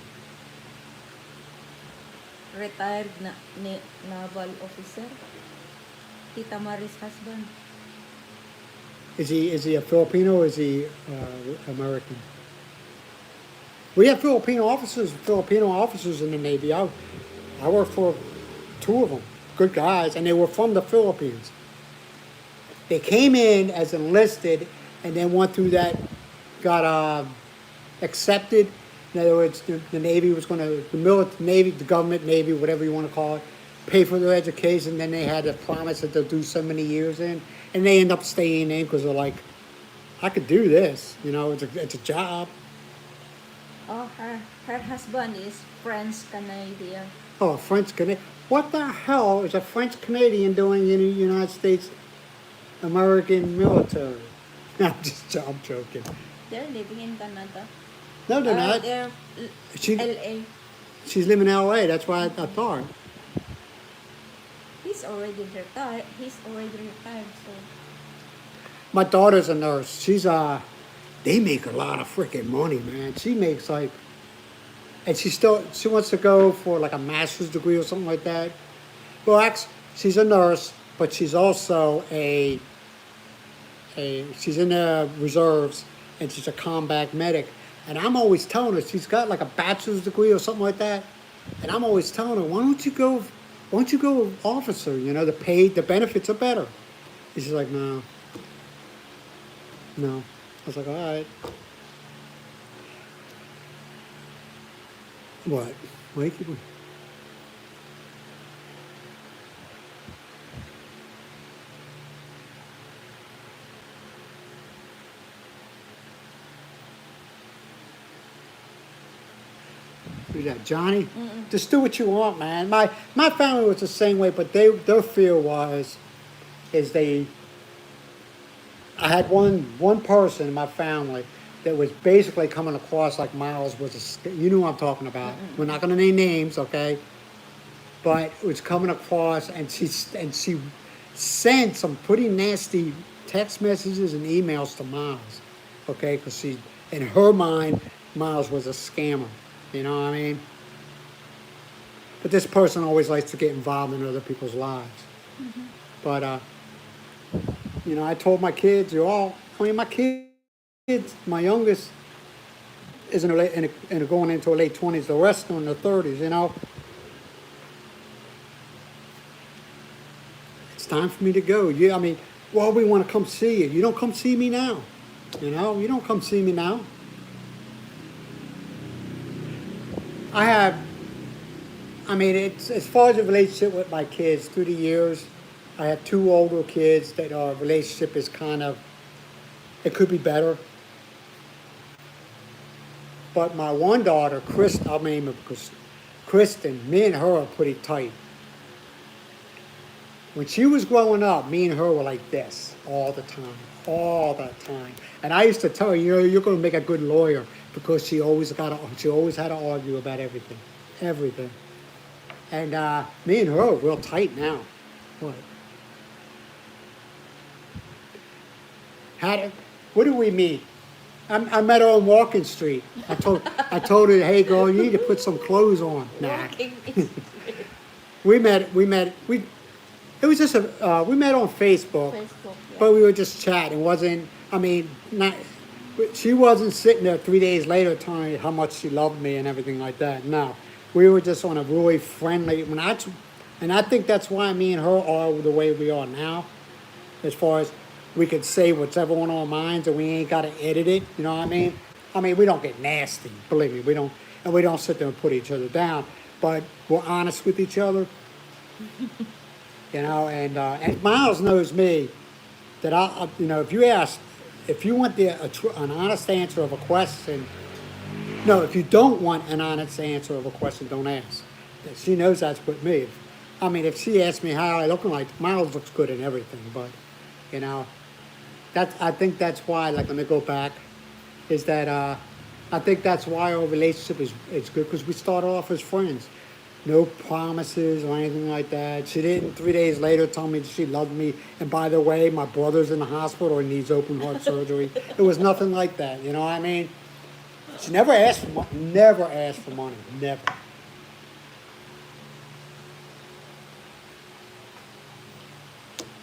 Speaker 2: Retired naval officer. Tita Maris' husband.
Speaker 1: Is he a Filipino or is he American? We have Filipino officers in the Navy. I worked for two of them, good guys, and they were from the Philippines. They came in as enlisted and then went through that, got accepted. In other words, the Navy was going to, Navy, the government, Navy, whatever you want to call it, pay for their education. Then they had to promise that they'll do so many years in, and they end up staying in because they're like, I could do this. You know, it's a job.
Speaker 2: Oh, her husband is French Canadian.
Speaker 1: Oh, a French Canadian. What the hell is a French Canadian doing in the United States American military? I'm joking.
Speaker 2: They're living in Canada.
Speaker 1: No, they're not.
Speaker 2: They're
Speaker 1: She,
Speaker 2: LA.
Speaker 1: she's living in L.A. That's why I thought.
Speaker 2: He's already retired. So
Speaker 1: My daughter's a nurse. They make a lot of freaking money, man. She makes like, and she wants to go for like a master's degree or something like that. Well, actually, she's a nurse, but she's also she's in the reserves and she's a combat medic. And I'm always telling her she's got like a bachelor's degree or something like that. And I'm always telling her, why don't you go officer? You know, the benefits are better. And she's like, no. I was like, all right. What? Wait. Who's that, Johnny? Just do what you want, man. My family was the same way, but their fear is I had one person in my family that was basically coming across like Miles was you know what I'm talking about. We're not going to name names, okay? But it was coming across, and she sent some pretty nasty text messages and emails to Miles, okay? Because in her mind, Miles was a scammer. You know what I mean? But this person always likes to get involved in other people's lives. But I told my kids, my kids, my youngest is going into her late 20s, the rest are in their 30s, you know. It's time for me to go. Yeah, I mean, well, we want to come see you. You don't come see me now. You know, you don't come see me now. It's as far as the relationship with my kids through the years, I have two older kids that our relationship is it could be better. But my one daughter, Kristen, me and her are pretty tight. When she was growing up, me and her were like this all the time. And I used to tell her, you're going to make a good lawyer because she always had to argue about everything. And me and her are real tight now. What? What did we meet? I met her on Walking Street. I told her, hey girl, you need to put some clothes on. Nah. We met. It was just we met on Facebook.
Speaker 2: Facebook. Yeah.
Speaker 1: But we were just chatting. She wasn't sitting there 3 days later telling me how much she loved me and everything like that. No, we were just on a really friendly. And I think that's why me and her are the way we are now, as far as we could say whatever on our minds and we ain't got to edit it. You know what I mean? I mean, we don't get nasty, believe me. We don't, and we don't sit there and put each other down. But we're honest with each other, you know. And Miles knows me that you know, if you ask, if you want an honest answer of a question, no, if you don't want an honest answer of a question, don't ask. She knows that's with me. I mean, if she asks me how I look, like Miles looks good in everything, but you know, I think that's why. Like, let me go back. Is that I think that's why our relationship is good, because we started off as friends. No promises or anything like that. She didn't 3 days later tell me that she loved me. And by the way, my brother's in the hospital and needs open heart surgery. It was nothing like that. You know what I mean? She never asked for never asked for money. Never.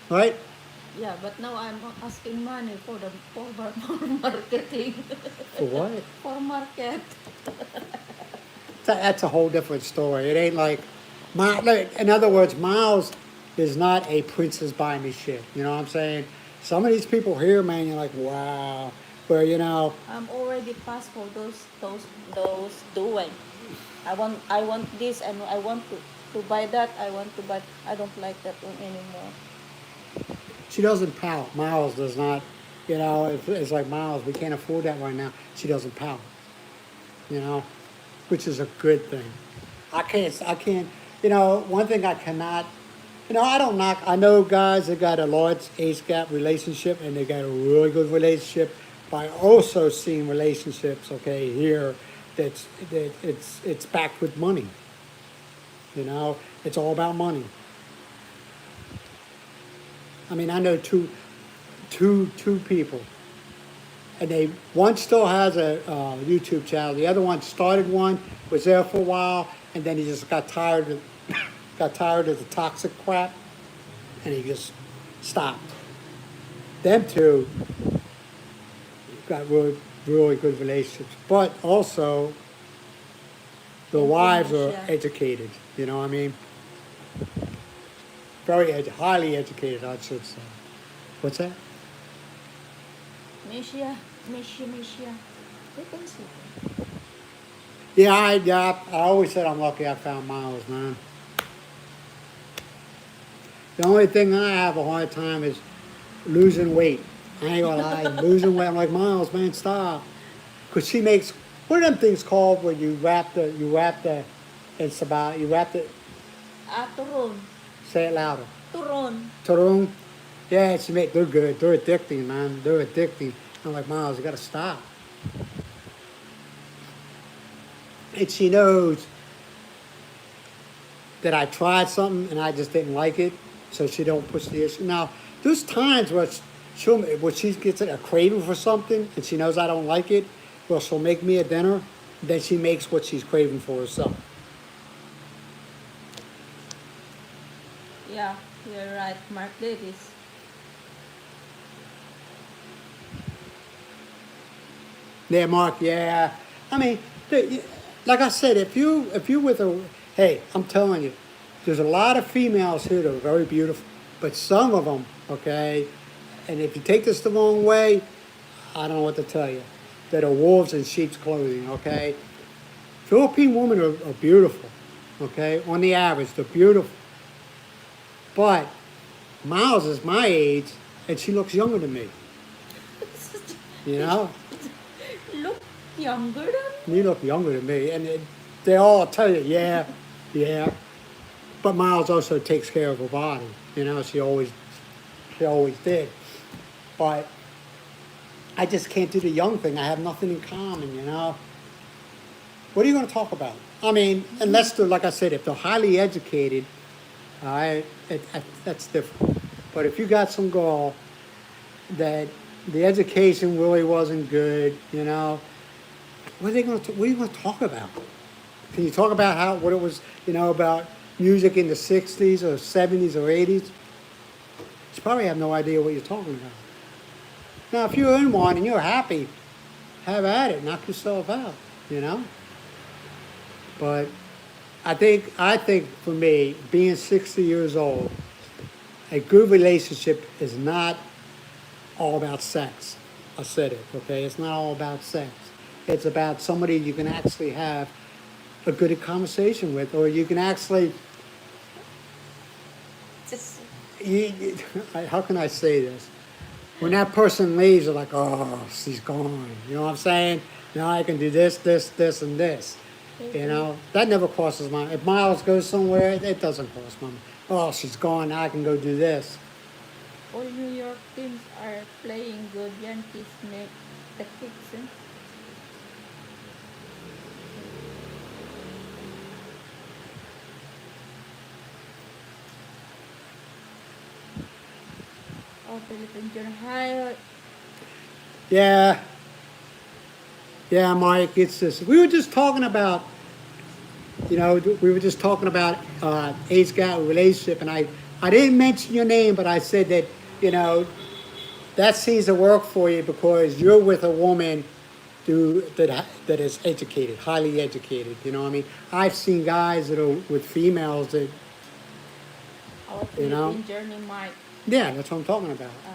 Speaker 1: Right?
Speaker 2: Yeah, but now I'm asking money for the for marketing.
Speaker 1: For what?
Speaker 2: For market.
Speaker 1: That's a whole different story. It ain't like, in other words, Miles is not a princess buy me shit. You know what I'm saying? Some of these people here, man, you're like, wow. Where, you know,
Speaker 2: I'm already past for those doing. I want this and I want to buy that. I want to buy. I don't like that one anymore.
Speaker 1: she doesn't pout. Miles does not. You know, it's like, Miles, we can't afford that right now. She doesn't pout. You know, which is a good thing. I can't, you know, one thing I cannot, you know, I don't knock, I know guys that got a large age gap relationship and they got a really good relationship, but I also seen relationships, okay, here, it's backed with money. You know, it's all about money. I mean, I know two people, and one still has a YouTube channel. The other one started one, was there for a while, and then he just got tired of the toxic crap, and he just stopped. Them two got really, really good relationships, but also the wives are
Speaker 2: Yeah.
Speaker 1: educated. You know what I mean? Highly educated, I should say. What's that?
Speaker 2: Misha. You can see.
Speaker 1: Yeah, I always said I'm lucky I found Miles, man. The only thing I have a hard time is losing weight. I ain't gonna lie, losing weight. I'm like, Miles, man, stop. Cause she makes, what are them things called where you wrap the, you wrap the,
Speaker 2: Turon.
Speaker 1: say it louder.
Speaker 2: Turon.
Speaker 1: Turun. Yeah, they're good. They're addicting, man. They're addicting. I'm like, Miles, you gotta stop. And she knows that I tried something and I just didn't like it, so she don't push the issue. Now, there's times where she gets a craving for something and she knows I don't like it, well, she'll make me a dinner, then she makes what she's craving for herself.
Speaker 2: Yeah, you're right. Mark Davis.
Speaker 1: Yeah, Mark, yeah. I mean, like I said, if you with a, hey, I'm telling you, there's a lot of females here that are very beautiful, but some of them, okay, and if you take this the wrong way, I don't know what to tell you, that are wolves in sheep's clothing, okay? Philippine women are beautiful, okay? On the average, they're beautiful. But Miles is my age, and she looks younger than me. You know?
Speaker 2: Look younger than.
Speaker 1: You look younger than me. And they all tell you, yeah, yeah. But Miles also takes care of her body. You know, she always did. But I just can't do the young thing. I have nothing in common, you know? What are you going to talk about? I mean, unless they're, like I said, if they're highly educated, that's different. But if you got some girl that the education really wasn't good, you know, what are you going to talk about? Can you talk about what it was, you know, about music in the 60s or 70s or 80s? You probably have no idea what you're talking about. Now, if you're in one and you're happy, have at it, knock yourself out, you know? But I think for me, being 60 years old, a good relationship is not all about sex. I said it, okay? It's not all about sex. It's about somebody you can actually have a good conversation with, or you can actually,
Speaker 2: Just
Speaker 1: how can I say this? When that person leaves, you're like, oh, she's gone. You know what I'm saying? Now I can do this, this, this, and this. You know, that never crosses my mind. If Miles goes somewhere, it doesn't cross my mind. Oh, she's gone. Now I can go do this.
Speaker 2: all New York teams are playing good. Yankees make the kicks. Eh? Oh, Philippine Junior High.
Speaker 1: Yeah, yeah, Mike. It's this. We were just talking about, we were just talking about age-gap relationship, and I didn't mention your name, but I said that, you know, that seems to work for you because you're with a woman that is educated, highly educated. You know what I mean? I've seen guys that are with females that,
Speaker 2: Our
Speaker 1: you know,
Speaker 2: Philippine Journey Mike.
Speaker 1: yeah, that's what I'm talking about.
Speaker 2: Uh,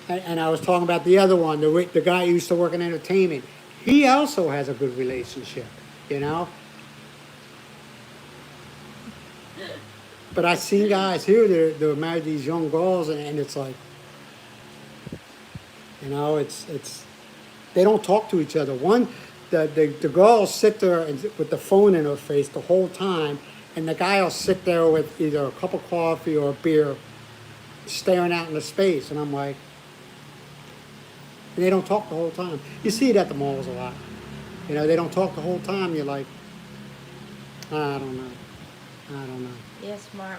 Speaker 1: And I was talking about the other one, the guy who used to work in entertainment. He also has a good relationship, you know? But I've seen guys here that are married to these young girls, and it's like, you know, it's they don't talk to each other. One, the girls sit there with the phone in her face the whole time, and the guy will sit there with either a cup of coffee or a beer, staring out into space, and I'm like, and they don't talk the whole time. You see it at the malls a lot. You know, they don't talk the whole time. You're like, I don't know. I don't know.
Speaker 2: yes, Mark.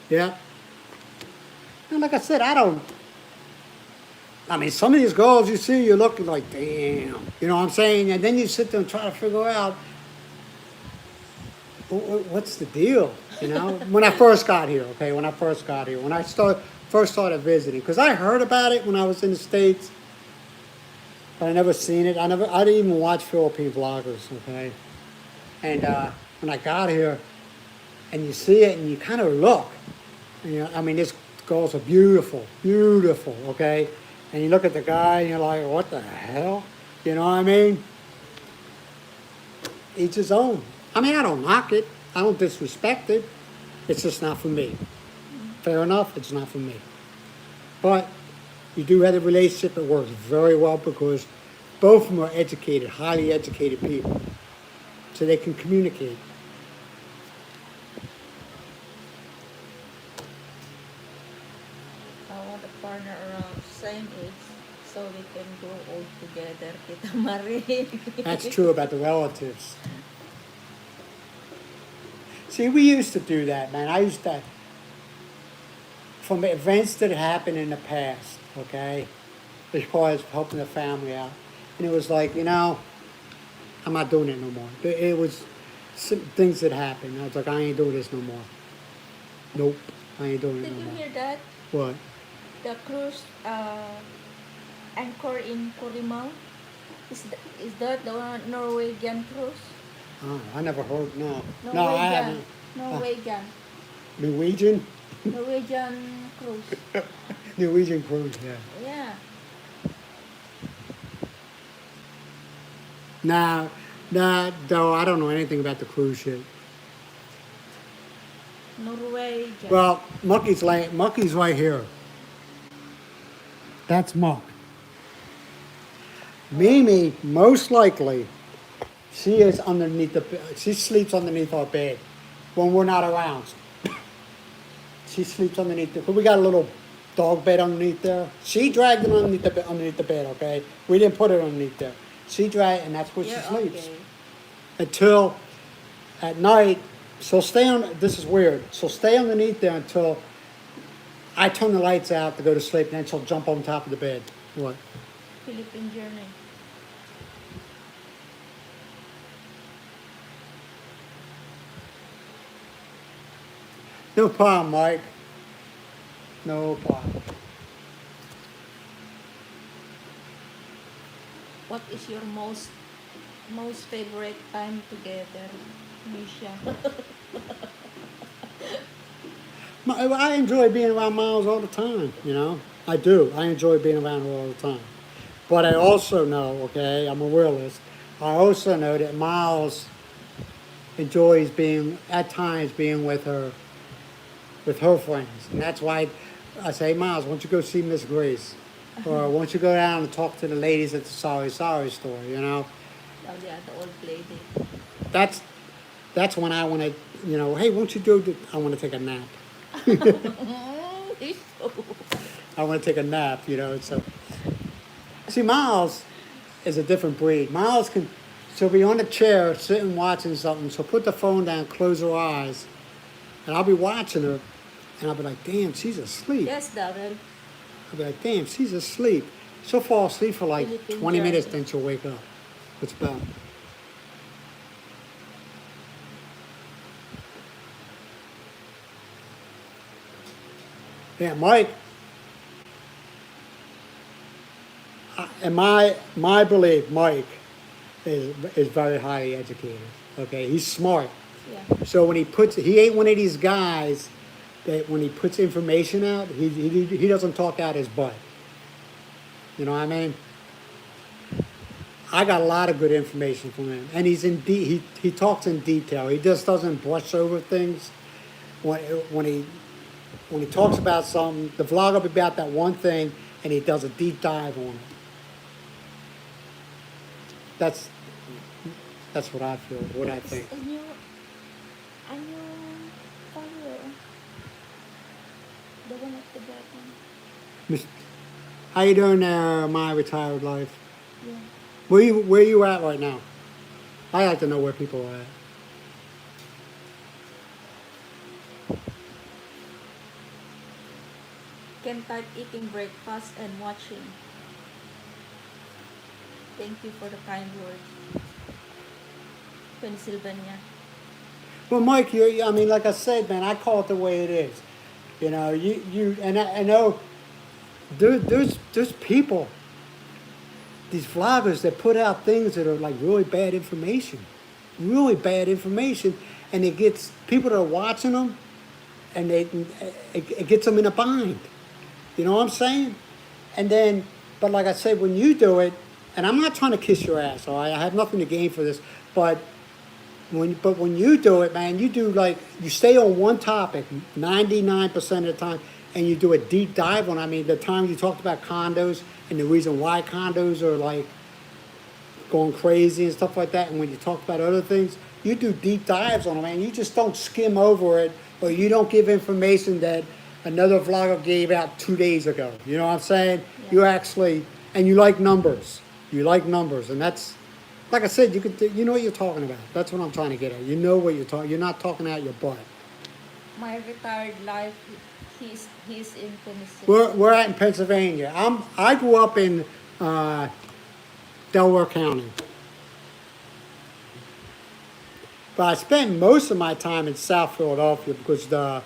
Speaker 1: Yeah. And like I said, I mean, some of these girls you see, you're looking like, damn. You know what I'm saying? And then you sit there and try to figure out, what's the deal? You know, when I first got here, okay, when I first started visiting, because I heard about it when I was in the States, but I never seen it. I didn't even watch Philippine vloggers, okay. And when I got here, and you see it, and you kind of look, you know, I mean, these girls are beautiful, beautiful, okay. And you look at the guy, and you're like, what the hell? You know what I mean? Each his own. I mean, I don't knock it. I don't disrespect it. It's just not for me. Fair enough, it's not for me. But you do have a relationship that works very well because both of them are educated, highly educated people. So they can communicate.
Speaker 2: I want a partner around same age so we can grow old together. Kita Marie.
Speaker 1: That's true about the relatives. See, we used to do that, man. I used to, from events that happened in the past, okay, as far as helping the family out. And it was like, you know, I'm not doing it no more. It was some things that happened. I was like, I ain't doing this no more. Nope, I ain't doing it
Speaker 2: Did
Speaker 1: no
Speaker 2: you
Speaker 1: more.
Speaker 2: hear that?
Speaker 1: What?
Speaker 2: The cruise anchor in Corimau? Is that the Norwegian cruise?
Speaker 1: Oh, I never heard, no. No, I haven't.
Speaker 2: Norwegian.
Speaker 1: Norwegian?
Speaker 2: Norwegian cruise.
Speaker 1: Norwegian cruise, yeah.
Speaker 2: Yeah.
Speaker 1: Nah, though I don't know anything about the cruise ship.
Speaker 2: Norwegian.
Speaker 1: Well, Mucky's right here. That's Muck. Mimi, most likely, she sleeps underneath our bed when we're not around. She sleeps underneath we got a little dog bed underneath there. She dragged it underneath the bed, okay? We didn't put it underneath there. She dragged, and that's where she sleeps.
Speaker 2: Okay.
Speaker 1: Until at night, this is weird. She'll stay underneath there until I turn the lights out to go to sleep, and then she'll jump on top of the bed. What?
Speaker 2: Philippine Journey.
Speaker 1: No problem, Mike. No problem.
Speaker 2: What is your most favorite time together, Misha?
Speaker 1: I enjoy being around Miles all the time, you know. I do. I enjoy being around her all the time. But I also know, okay, I'm a realist. I also know that Miles enjoys being, at times, being with her friends. And that's why I say, Miles, why don't you go see Miss Grace? Or why don't you go down and talk to the ladies at the Sorry Sorry store, you know?
Speaker 2: Oh yeah, the old lady.
Speaker 1: That's that's when I want to, hey, won't you do I want to take a nap.
Speaker 2: He's so.
Speaker 1: I want to take a nap, So, see, Miles is a different breed. Miles can, she'll be on a chair sitting watching something. She'll put the phone down, close her eyes, and I'll be watching her, and I'll be like, damn, she's asleep.
Speaker 2: Yes, Darrell.
Speaker 1: I'll be like, damn, she's asleep. She'll fall asleep for like
Speaker 2: Philippine
Speaker 1: 20 minutes,
Speaker 2: journey.
Speaker 1: then she'll wake up. It's about. Yeah, Mike, and my belief, Mike is very highly educated. Okay, he's smart.
Speaker 2: Yeah.
Speaker 1: So when he ain't one of these guys that when he puts information out, he doesn't talk out his butt. You know what I mean? I got a lot of good information from him, and he talks in detail. He just doesn't brush over things. When he talks about something, the vlog will be about that one thing, and he does a deep dive on it. That's what I feel, what I think.
Speaker 2: And you follower. The one at the bottom.
Speaker 1: How you doing there, my retired life?
Speaker 2: Yeah.
Speaker 1: Where you at right now? I like to know where people are at.
Speaker 2: Can type eating breakfast and watching. Thank you for the kind words. Pennsylvania.
Speaker 1: Well, Mike, I mean, like I said, man, I call it the way it is. And I know there's people, these vloggers that put out things that are like really bad information, and it gets people that are watching them, and it gets them in a bind. You know what I'm saying? And then, but like I said, when you do it, and I'm not trying to kiss your ass, all right? I have nothing to gain for this, but when you do it, man, you stay on one topic 99% of the time, and you do a deep dive on. I mean, the time you talked about condos and the reason why condos are like going crazy and stuff like that, and when you talk about other things, you do deep dives on them, man. You just don't skim over it, or you don't give information that another vlogger gave out 2 days ago. You know what I'm saying?
Speaker 2: Yeah.
Speaker 1: You actually, and you like numbers. You like numbers, and that's, like I said, you know what you're talking about. That's what I'm trying to get at. You know what you're talking. You're not talking out your butt.
Speaker 2: My retired life. He's in Tennessee.
Speaker 1: We're at in Pennsylvania. I grew up in Delaware County, but I spent most of my time in South Philadelphia because I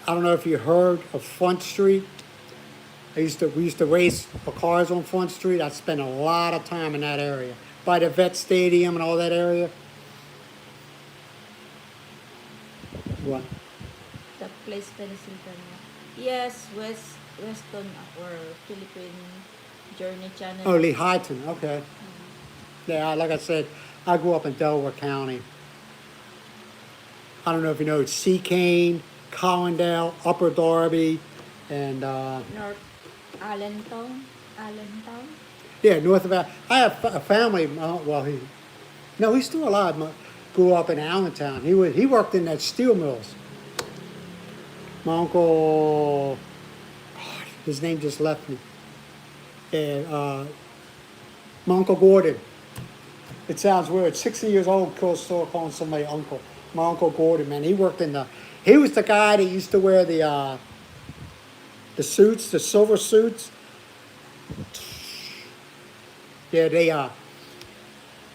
Speaker 1: don't know if you heard of Front Street. We used to race cars on Front Street. I spent a lot of time in that area, by the Vet Stadium and all that area. What?
Speaker 2: The place Pennsylvania. Yes, Weston or Philippine Journey Channel.
Speaker 1: Oh, Lehighton. Okay. Yeah, like I said, I grew up in Delaware County. I don't know if you know Seacane, Collindale, Upper Darby, and
Speaker 2: North Allentown.
Speaker 1: yeah, north of. I have a family. Well, he's still alive. Grew up in Allentown. He worked in that steel mills. My uncle, God, his name just left me. And my Uncle Gordon. It sounds weird. 60 years old, still calling somebody uncle. My Uncle Gordon, man, he worked in he was the guy that used to wear the suits, the silver suits. Yeah, they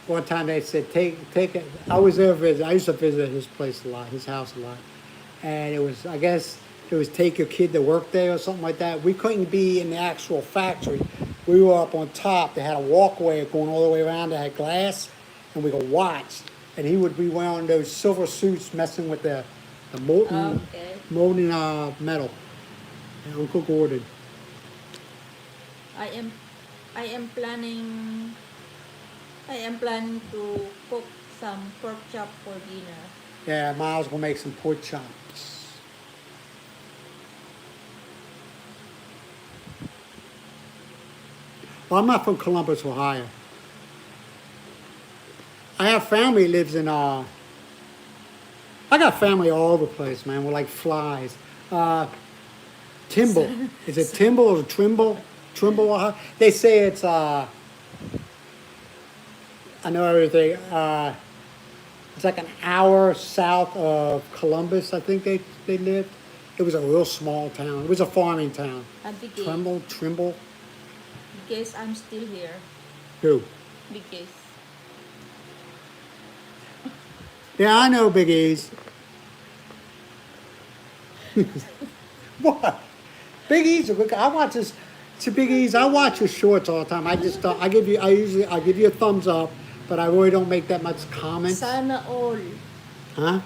Speaker 1: one time they said, take it. I was there visit. I used to visit his place a lot, his house a lot. And I guess it was take your kid to work there or something like that. We couldn't be in the actual factory. We were up on top. They had a walkway going all the way around. They had glass, and we could watch. And he would be wearing those silver suits, messing with the molten
Speaker 2: Okay.
Speaker 1: molten metal. And Uncle Gordon.
Speaker 2: I am I am planning to cook some pork chop for dinner.
Speaker 1: Yeah, Miles will make some pork chops. Well, I'm not from Columbus, Ohio. I have family lives in I got family all over the place, man. We're like flies. Uh, Timble. Is it Timble or Trimble? Trimble, Ohio? They say it's I know everything. It's like an hour south of Columbus, I think they lived. It was a real small town. It was a farming town.
Speaker 2: And because
Speaker 1: Trimble.
Speaker 2: I'm still here.
Speaker 1: Who?
Speaker 2: Because
Speaker 1: Yeah, I know Big E's. What? Big E's. I watch this. To Big E's. I watch his shorts all the time. I just I give you. I give you a thumbs up, but I really don't make that much comments.
Speaker 2: sana all.
Speaker 1: Huh?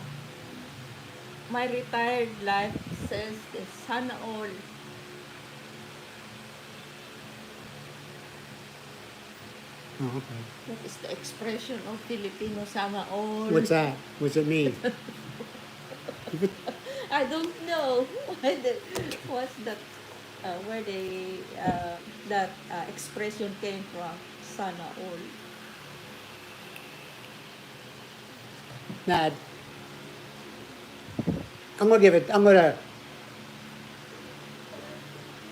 Speaker 2: My retired life says this, sana all.
Speaker 1: Oh, okay.
Speaker 2: That is the expression of Filipino sana all.
Speaker 1: What's that? What's it mean?
Speaker 2: I don't know what's that where that expression came from. Sana all.
Speaker 1: Nah, I'm gonna give it. I'm gonna.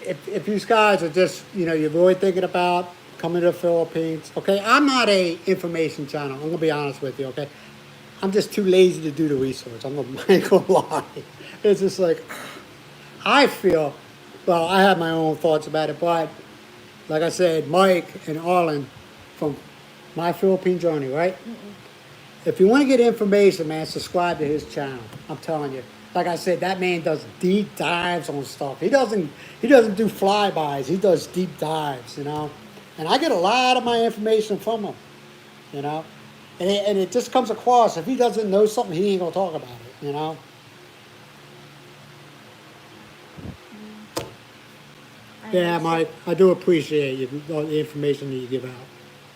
Speaker 1: If you guys are just, you're really thinking about coming to the Philippines, okay? I'm not a information channel. I'm gonna be honest with you, okay? I'm just too lazy to do the research. I ain't gonna lie. It's just like I feel. Well, I have my own thoughts about it, but like I said, Mike and Arlen from My Philippine Journey, right? If you want to get information, man, subscribe to his channel. I'm telling you. Like I said, that man does deep dives on stuff. He doesn't do flybys. He does deep dives, And I get a lot of my information from him, you know. And it just comes across. If he doesn't know something, he ain't gonna talk about it,
Speaker 2: I
Speaker 1: Yeah,
Speaker 2: know
Speaker 1: Mike, I do appreciate you, all the information that you give out.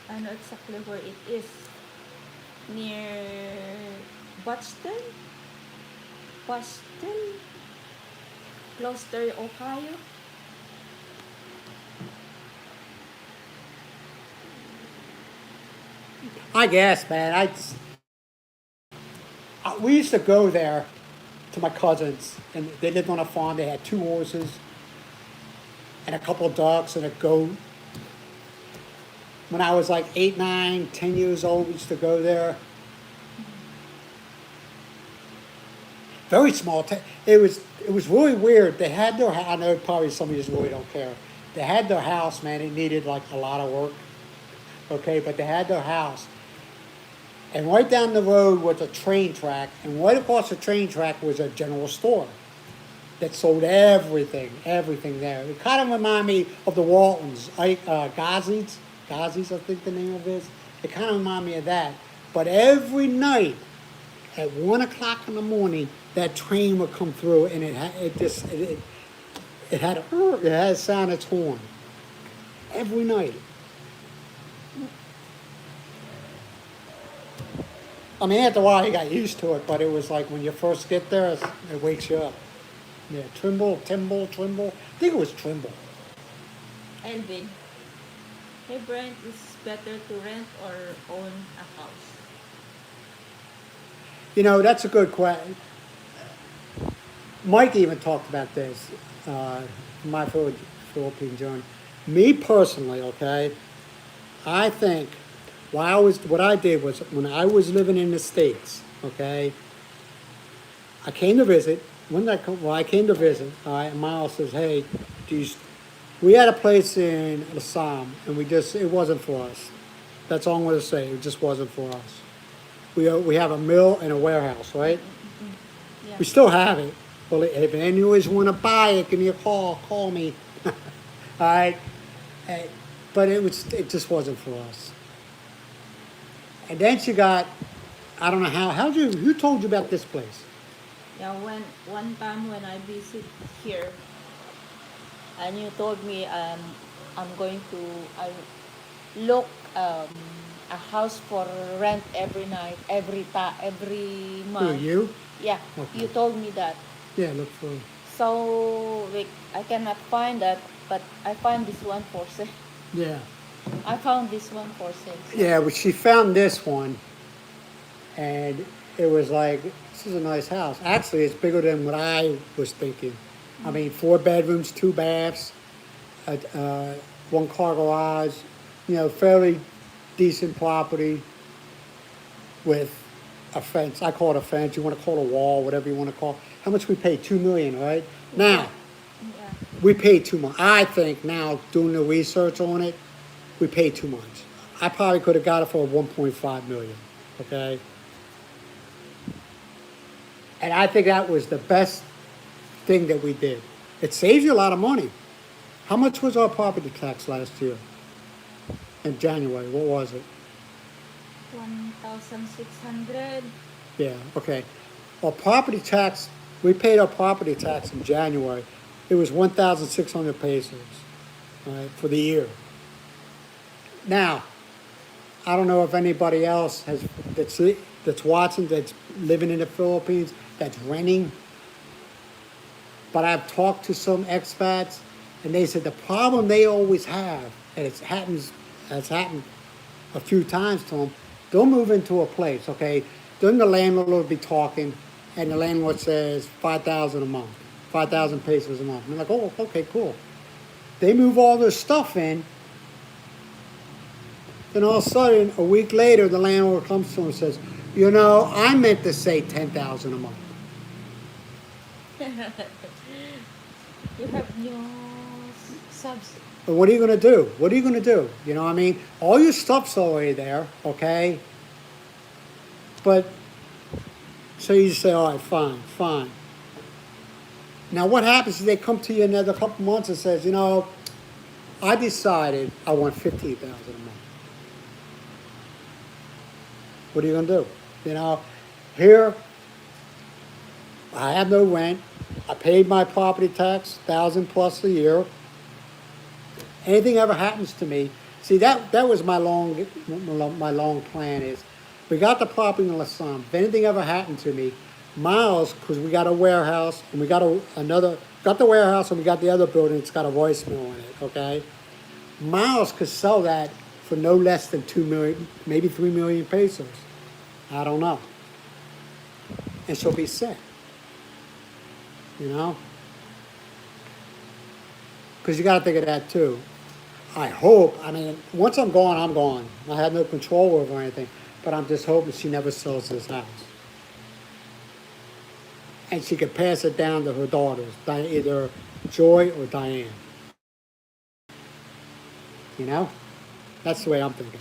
Speaker 2: I know exactly where it is. Near Boston? Boston? Gloucester, Ohio?
Speaker 1: I guess, man. We used to go there to my cousins, and they lived on a farm. They had 2 horses and a couple of ducks and a goat. When I was like 8, 9, 10 years old, we used to go there. Very small. It was really weird. They had their. I know probably some of you really don't care. They had their house, man. It needed like a lot of work. Okay, but they had their house. And right down the road was a train track, and right across the train track was a general store that sold everything there. It kind of reminded me of the Waltons, Ghazi's, I think the name of it is. It kind of reminded me of that. But every night at 1 o'clock in the morning, that train would come through, and it had a sound its horn every night. I mean, after a while, you got used to it, but it was like when you first get there, it wakes you up. Yeah, Trimble. I think it was Trimble.
Speaker 2: Elvin. Hey Brent, is it better to rent or own a house?
Speaker 1: That's a good question. Mike even talked about this, my Philippine journey. Me personally, okay, I think what I did was when I was living in the States, okay, I came to visit. I came to visit, all right, and Miles says, hey, we had a place in Assam, and it wasn't for us. That's all I'm going to say. It just wasn't for us. We have a mill and a warehouse, right?
Speaker 2: Yeah.
Speaker 1: We still have it. Well, if anyone want to buy it, give me a call. Call me. All right. But it just wasn't for us. And then she got, I don't know who told you about this place?
Speaker 2: Yeah, one time when I visit here, and you told me I'm going to I look a house for rent every night, every
Speaker 1: Who,
Speaker 2: month.
Speaker 1: you?
Speaker 2: Yeah,
Speaker 1: Okay.
Speaker 2: you told me that.
Speaker 1: Yeah, look for.
Speaker 2: So like I cannot find that, but I find this one for sale.
Speaker 1: Yeah.
Speaker 2: I found this one for sale. So.
Speaker 1: Yeah, but she found this one, and it was like, this is a nice house. Actually, it's bigger than what I was thinking. I mean, 4 bedrooms, 2 baths, uh, one car garage, fairly decent property with a fence. I call it a fence. You want to call it a wall, whatever you want to call it. How much we paid? $2 million, right? Now,
Speaker 2: Yeah.
Speaker 1: we paid too much. I think now, doing the research on it, we paid too much. I probably could have got it for 1.5 million. Okay. And I think that was the best thing that we did. It saves you a lot of money. How much was our property tax last year? In January, what was it?
Speaker 2: 1,600.
Speaker 1: Yeah, okay. Our property tax, we paid our property tax in January. It was 1,600 pesos, right, for the year. Now, I don't know if anybody else that's watching, that's living in the Philippines, that's renting. But I've talked to some expats, and they said the problem they always have, and it's happened a few times to them. They'll move into a place, okay? Then the landlord will be talking, and the landlord says 5,000 a month, 5,000 pesos a month. And they're like, oh, okay, cool. They move all their stuff in. Then all of a sudden, a week later, the landlord comes to them and says, I meant to say 10,000 a month.
Speaker 2: You have new subs.
Speaker 1: But what are you going to do? What are you going to do? You know what I mean? All your stuff's already there, okay? But, so you just say, all right, fine, fine. Now what happens is they come to you in another couple months and says, I decided I want 15,000 a month. What are you going to do? Here, I have no rent. I paid my property tax, 1,000 plus a year. Anything ever happens to me, see that was my long plan is, we got the property in Lassam. If anything ever happened to me, Miles, because we got a warehouse and we got the warehouse and we got the other building. It's got a voicemail in it. Okay, Miles could sell that for no less than 2 million, maybe 3 million pesos. I don't know, and she'll be set. Because you got to think of that too. I hope, once I'm gone, I'm gone. I have no control over anything. But I'm just hoping she never sells this house. And she could pass it down to her daughters, either Joy or Diane. That's the way I'm thinking.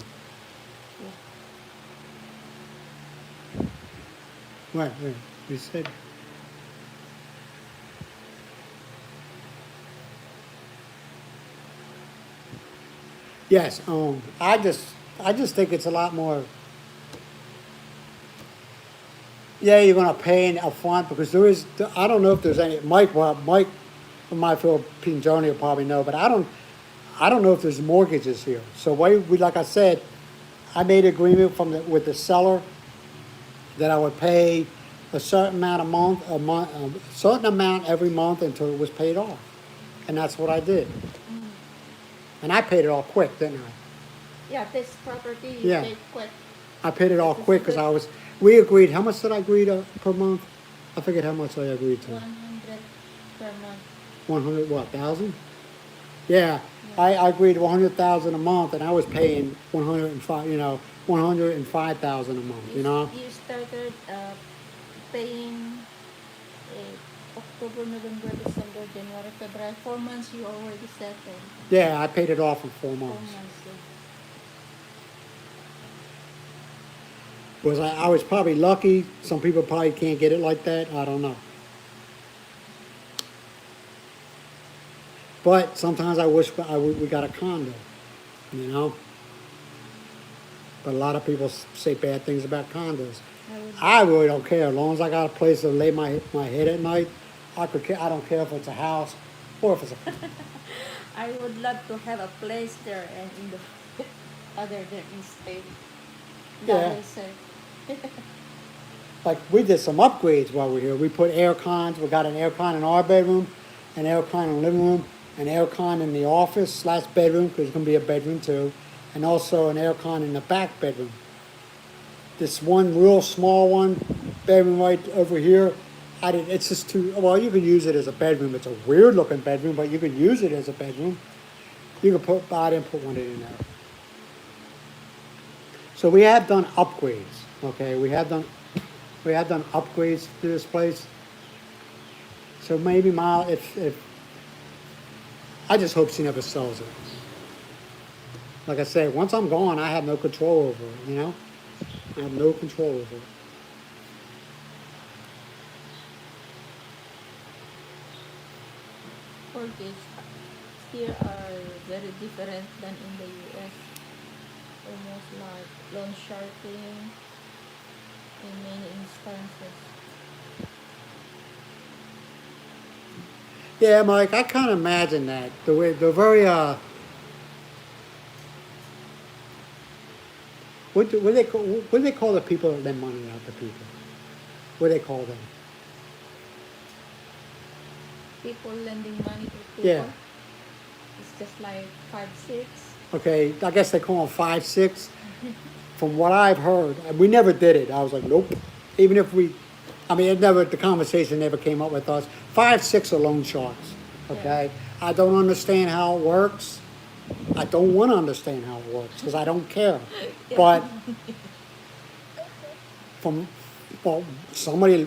Speaker 1: Right, you said. Yes, I just think it's a lot more. Yeah, you're gonna pay in up front because I don't know if there's any. Mike from my Philippine journey will probably know, but I don't know if there's mortgages here. So like I said, I made an agreement with the seller that I would pay a certain amount a certain amount every month until it was paid off, and that's what I did. And I paid it all quick, didn't I?
Speaker 2: Yeah, this property
Speaker 1: Yeah.
Speaker 2: paid quick.
Speaker 1: I paid it all quick because we agreed, how much did I agree to per month? I forget how much I agreed to.
Speaker 2: 100 per month.
Speaker 1: 100, what, 1,000? Yeah, I agreed to 100,000 a month and I was paying 105,000 a month,
Speaker 2: You started paying October, November, December, January, February. 4 months you already settled.
Speaker 1: Yeah, I paid it off in 4
Speaker 2: 4
Speaker 1: months.
Speaker 2: months. Yeah.
Speaker 1: Was I was probably lucky. Some people probably can't get it like that. I don't know. But sometimes I wish we got a condo, But a lot of people say bad things about condos. I really don't care. As long as I got a place to lay my head at night, I don't care if it's a house or if it's a condo.
Speaker 2: I would love to have a place there and in the other than in state. That
Speaker 1: Yeah.
Speaker 2: is say.
Speaker 1: Like we did some upgrades while we were here. We put air cons. We got an air con in our bedroom, an air con in the living room, an air con in the office slash bedroom because it's gonna be a bedroom too, and also an air con in the back bedroom. This one real small one bedroom right over here. It's just too well. You could use it as a bedroom. It's a weird looking bedroom, but you could use it as a bedroom. You could buy it and put one in there. So we have done upgrades. Okay, we have done upgrades to this place. So maybe if I just hope she never sells it. Like I said, once I'm gone, I have no control over it. You know, I have no control over it.
Speaker 2: Mortgage here are very different than in the US. Almost like loan sharking in many instances.
Speaker 1: Yeah, Mike, I can't imagine that. The way they're very what do they call the people that lend money out to people? What do they call them?
Speaker 2: People lending money to people.
Speaker 1: Yeah.
Speaker 2: It's just like 5, 6.
Speaker 1: Okay, I guess they call them 5, 6. From what I've heard, we never did it. I was like, nope. Even if the conversation never came up with us. 5, 6 are loan sharks. Okay, I don't understand how it works. I don't want to understand how it works because I don't care. But somebody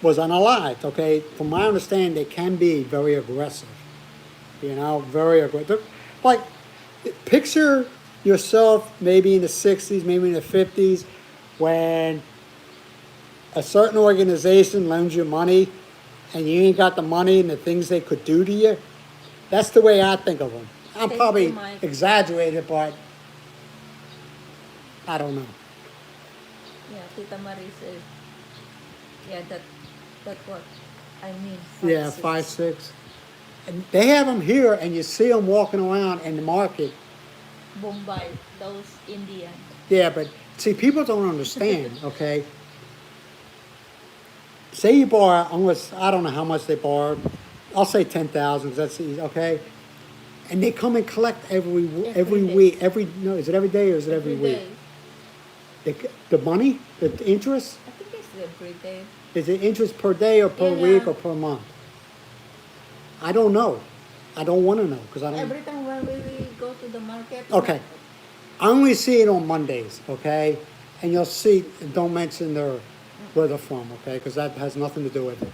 Speaker 1: was unalived. Okay, from my understanding, they can be very aggressive. You know, very aggressive. Like, picture yourself maybe in the 60s, maybe in the 50s, when a certain organization loans you money and you ain't got the money and the things they could do to you. That's the way I think of them. I'm
Speaker 2: Thank
Speaker 1: probably
Speaker 2: you, Mike.
Speaker 1: exaggerated, but I don't know.
Speaker 2: Yeah, Tita Marie says, yeah, that what I mean.
Speaker 1: Yeah, 5, 6. And they have them here, and you see them walking around in the market.
Speaker 2: Bombay, those Indian.
Speaker 1: Yeah, but see, people don't understand, okay? Say you borrow, unless, I don't know how much they borrowed. I'll say 10,000, that's easy, okay? And they come and collect every
Speaker 2: day.
Speaker 1: week, no, is it every day or is it every week?
Speaker 2: Day.
Speaker 1: The money, the interest,
Speaker 2: I think it's every day.
Speaker 1: is it interest per day or per
Speaker 2: Yeah.
Speaker 1: week or per month? I don't know. I don't want to know because I don't.
Speaker 2: Every time when we go to the market.
Speaker 1: Okay. I only see it on Mondays, okay? And you'll see, don't mention where they're from, okay? Because that has nothing to do with it.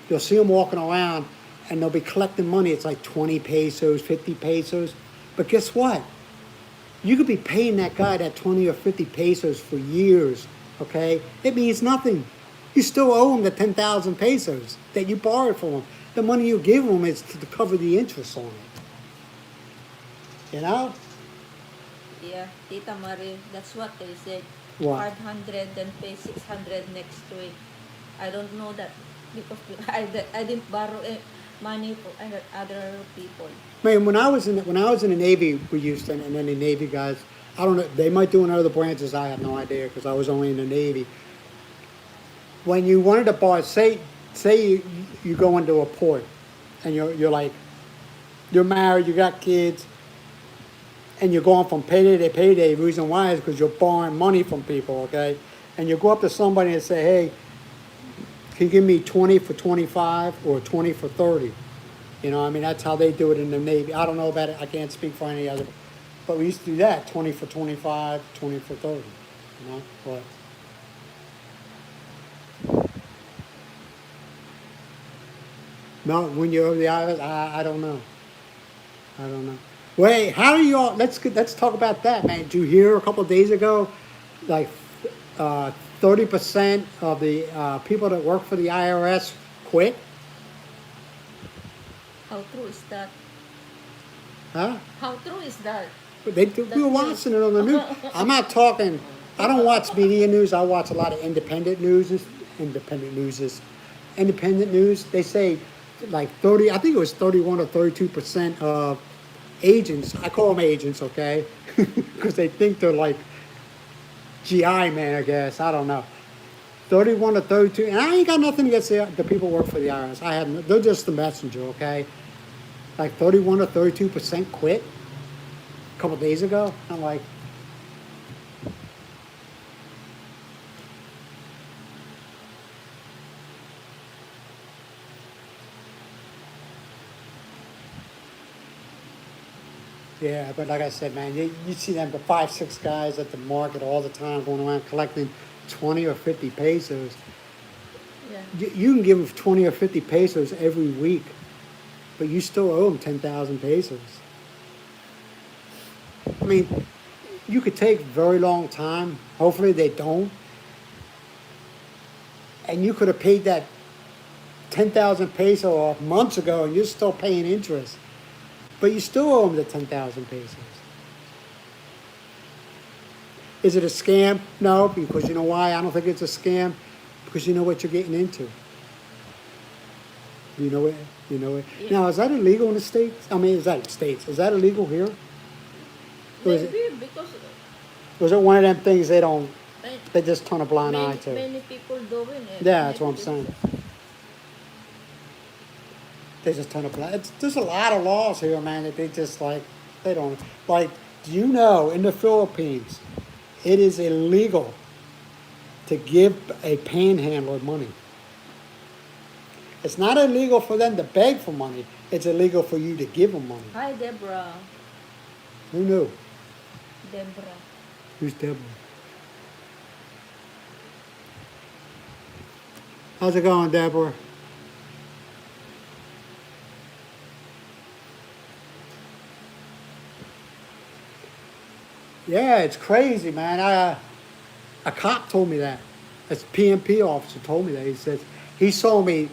Speaker 1: You'll see them walking around and they'll be collecting money. It's like 20 pesos, 50 pesos. But guess what? You could be paying that guy that 20 or 50 pesos for years, okay? It means nothing. You still owe him the 10,000 pesos that you borrowed from him. The money you give him is to cover the interest on it. You know?
Speaker 2: Yeah, Tita Marie, that's what they said.
Speaker 1: What?
Speaker 2: 500, then pay 600 next week. I don't know that because I didn't borrow money for other people.
Speaker 1: Man, when I was in the Navy, we used to, and then the Navy guys, I don't know, they might do in other branches. I have no idea because I was only in the Navy. When you wanted to borrow, say you go into a port, and you're like, you're married, you got kids, and you're going from payday to payday. The reason why is because you're borrowing money from people, okay? And you go up to somebody and say, hey, can you give me 20 for 25 or 20 for 30? You know, I mean, that's how they do it in the Navy. I don't know about it. I can't speak for any other. But we used to do that, 20 for 25, 20 for 30. You know, but no, when you're over the island, I don't know. I don't know. Wait, how do y'all? Let's talk about that, man. Did you hear a couple of days ago, like 30% of the people that work for the IRS quit?
Speaker 2: How true is that?
Speaker 1: Huh?
Speaker 2: How true is that?
Speaker 1: We were watching it on the news. I'm not talking. I don't watch media news. I watch a lot of independent news. Independent news. They say like 30, I think it was 31 or 32% of agents, I call them agents, okay? Because they think they're like GI man, I guess, I don't know. 31 to 32, and I ain't got nothing against the people who work for the IRS. They're just the messenger, okay? Like 31 to 32% quit a couple days ago. I'm like, yeah, but like I said, man, you see them, the 5, 6 guys at the market all the time going around collecting 20 or 50 pesos.
Speaker 2: Yeah.
Speaker 1: You can give them 20 or 50 pesos every week, but you still owe them 10,000 pesos. I mean, you could take a very long time. Hopefully they don't. And you could have paid that 10,000 peso off months ago and you're still paying interest. But you still owe them the 10,000 pesos. Is it a scam? No, because you know why I don't think it's a scam? Because you know what you're getting into. You know it. You know it.
Speaker 2: Yeah.
Speaker 1: Now, is that illegal in the States? I mean, is that States? Is that illegal here? Or is it,
Speaker 2: Maybe because
Speaker 1: or is it one of them things they
Speaker 2: many,
Speaker 1: just turn a blind eye to?
Speaker 2: many people doing it.
Speaker 1: Yeah, that's what I'm
Speaker 2: Maybe
Speaker 1: saying. They just turn a blind. There's a lot of laws here, man, that they just like, they don't, like, do you know, in the Philippines, it is illegal to give a panhandler money. It's not illegal for them to beg for money. It's illegal for you to give them money.
Speaker 2: Hi, Deborah.
Speaker 1: Who knew?
Speaker 2: Deborah.
Speaker 1: Who's Deborah? How's it going, Deborah? Yeah, it's crazy, man. A cop told me that. A PMP officer told me that. He says, he saw me,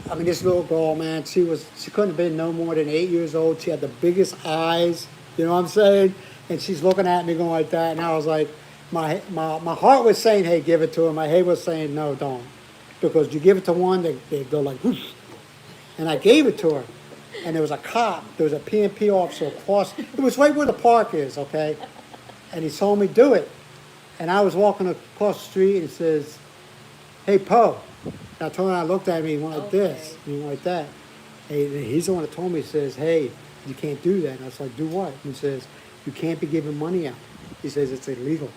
Speaker 1: I mean, this little girl, man, she couldn't have been no more than 8 years old. She had the biggest eyes, you know what I'm saying? And she's looking at me going like that. And I was like, my heart was saying, hey, give it to her. My head was saying, no, don't. Because you give it to one, they go like, whoosh. And I gave it to her. And there was a cop, there was a PMP officer across, it was right where the park is, okay? And he saw me do it. And I was walking across the street and he says, hey, Poe. And I turned around, I looked at me, he went like this, and he went like that. And he's the one that told me, he says, hey, you can't do that. And I was like, do what? He says, you can't be giving money out. He says, it's illegal.